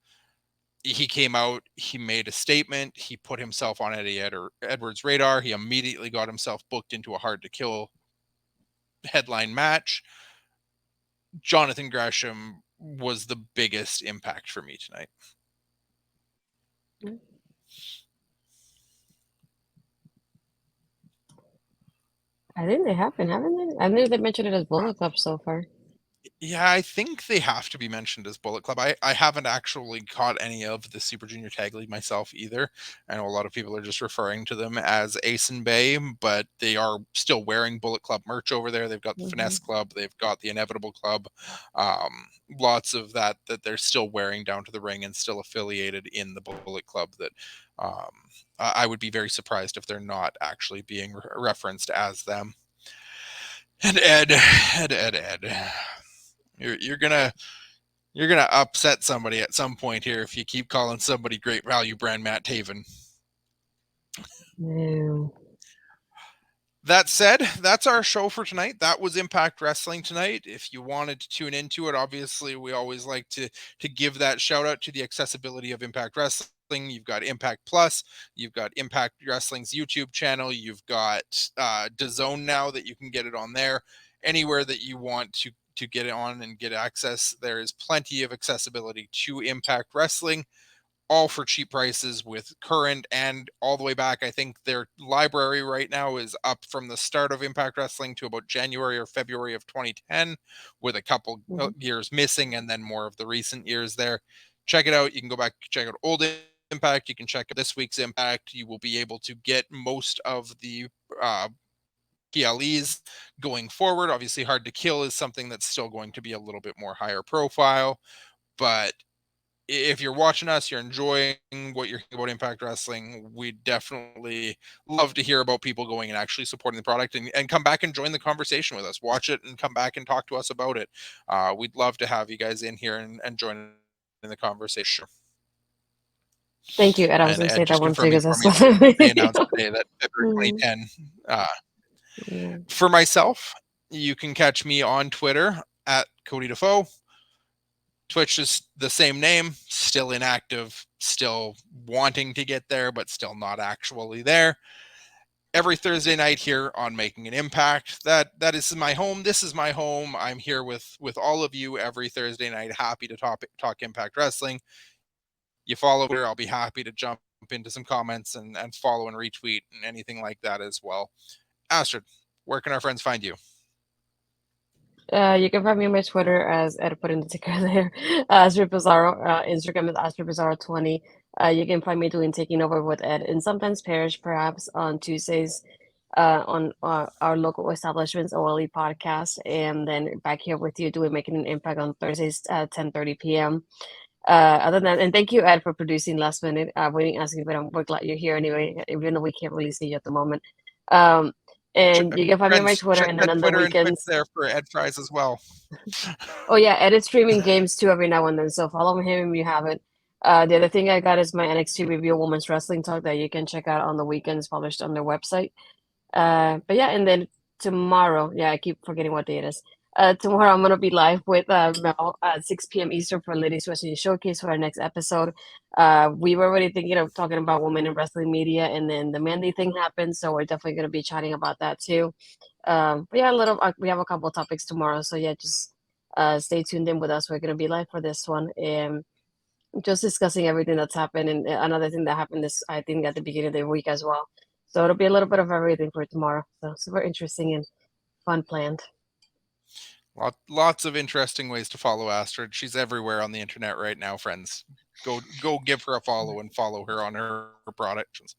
He came out, he made a statement, he put himself on Edwards' radar. He immediately got himself booked into a Hard to Kill headline match. Jonathan Gresham was the biggest impact for me tonight. I think they have been, haven't they? I knew they mentioned it as Bullet Club so far. Yeah, I think they have to be mentioned as Bullet Club. I haven't actually caught any of the Super Junior Tag League myself either. I know a lot of people are just referring to them as Ace and Bay, but they are still wearing Bullet Club merch over there. They've got the Hmm. Finesse Club, they've got the Inevitable Club, lots of that they're still wearing down to the ring and still affiliated in the Bullet Club. That um, I would be very surprised if they're not actually being referenced as them. And Ed. You're gonna upset somebody at some point here if you keep calling somebody Great Value brand Matt Taven. No. That said, that's our show for tonight. That was Impact Wrestling tonight. If you wanted to tune into it, obviously we always like to give that shout out to the accessibility of Impact Wrestling. You've got Impact Plus, you've got Impact Wrestling's YouTube channel, you've got DAZN now that you can get it on there. Anywhere that you want to get it on and get access, there is plenty of accessibility to Impact Wrestling, all for cheap prices with current and all the way back. I think their library right now is up from the start of Impact Wrestling to about January or February of 2010, with a couple Hmm. years missing and then more of the recent years there. Check it out. You can go back, check out old Impact. You can check out this week's Impact. You will be able to get most of the PLEs going forward. Obviously, Hard to Kill is something that's still going to be a little bit more higher profile, but if you're watching us, you're enjoying what you're hearing about Impact Wrestling, we definitely love to hear about people going and actually supporting the product, and come back and join the conversation with us. Watch it and come back and talk to us about it. We'd love to have you guys in here and join in the conversation. Thank you, Ed. I was And gonna Ed say that just one too confirming because I for me saw that they announced that today that February video. 2010. Yeah. For myself, you can catch me on Twitter at Cody Defoe. Twitch is the same name, still inactive, still wanting to get there, but still not actually there. Every Thursday night here on Making an Impact. That is my home. This is my home. I'm here with all of you every Thursday night. Happy to talk Impact Wrestling. You follow me Twitter, I'll be happy to jump into some comments and follow and retweet and anything like that as well. Astrid, where can our friends find you? You can find me on my Twitter as Ed put in the ticker there, Astrid Pizarro. Instagram is Astrid Pizarro 20. You can find me doing Taking Over with Ed and sometimes Parish, perhaps on Tuesdays on our local establishments OLE podcast, and then back here with you doing Making an Impact on Thursdays at 10:30 p.m. Other than and thank you, Ed, for producing last minute. We didn't ask you, but we're glad you're here anyway, even though we can't really see you at the moment. Um, and you can find me on my Friends, Twitter, check and then that on the Twitter and Twitch weekends. there for Ed Fries as well. Oh yeah, Ed is streaming games too every now and then, so follow him if you haven't. The other thing I got is my NXT review Women's Wrestling Talk that you can check out on the weekends, published on their website. But yeah, and then tomorrow, yeah, I keep forgetting what day it is. Tomorrow I'm gonna be live with Mel at 6 p.m. Eastern for Ladies Wrestling Showcase for our next episode. We were already thinking of talking about women in wrestling media, and then the Mandy thing happened, so we're definitely gonna be chatting about that too. But yeah, a little we have a couple topics tomorrow, so yeah, just stay tuned in with us. We're gonna be live for this one, and just discussing everything that's happened, and another thing that happened this I think at the beginning of the week as well. So it'll be a little bit of everything for tomorrow. So super interesting and fun planned. Lots of interesting ways to follow Astrid. She's everywhere on the internet right now, friends. Go give her a follow and follow her on her productions.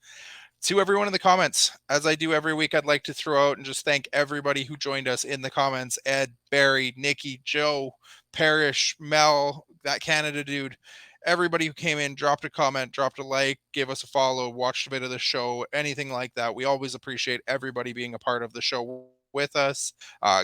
To everyone in the comments, as I do every week, I'd like to throw out and just thank everybody who joined us in the comments: Ed, Barry, Nikki, Joe, Parrish, Mel, that Canada dude. Everybody who came in, dropped a comment, dropped a like, gave us a follow, watched a bit of the show, anything like that. We always appreciate everybody being a part of the show with us.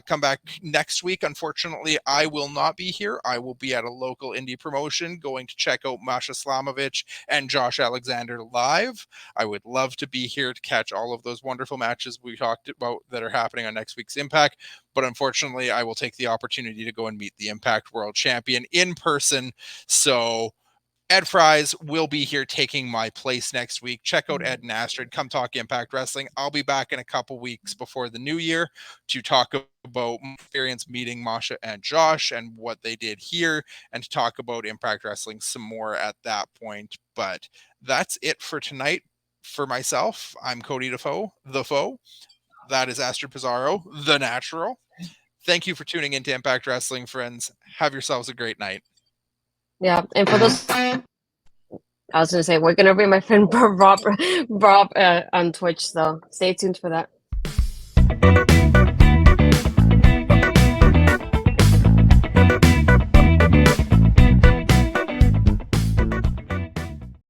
Come back next week. Unfortunately, I will not be here. I will be at a local indie promotion going to check out Masha Slamovich and Josh Alexander live. I would love to be here to catch all of those wonderful matches we talked about that are happening on next week's Impact. But unfortunately, I will take the opportunity to go and meet the Impact World Champion in person. So Ed Fries will be here taking my place next week. Check out Ed and Astrid. Come talk Impact Wrestling. I'll be back in a couple weeks before the new year to talk about my experience meeting Masha and Josh and what they did here, and to talk about Impact Wrestling some more at that point. But that's it for tonight. For myself, I'm Cody Defoe, the Foe. That is Astrid Pizarro, the Natural. Thank you for tuning into Impact Wrestling, friends. Have yourselves a great night. Yeah, and for those, I was gonna say we're gonna bring my friend Rob on Twitch, so stay tuned for that.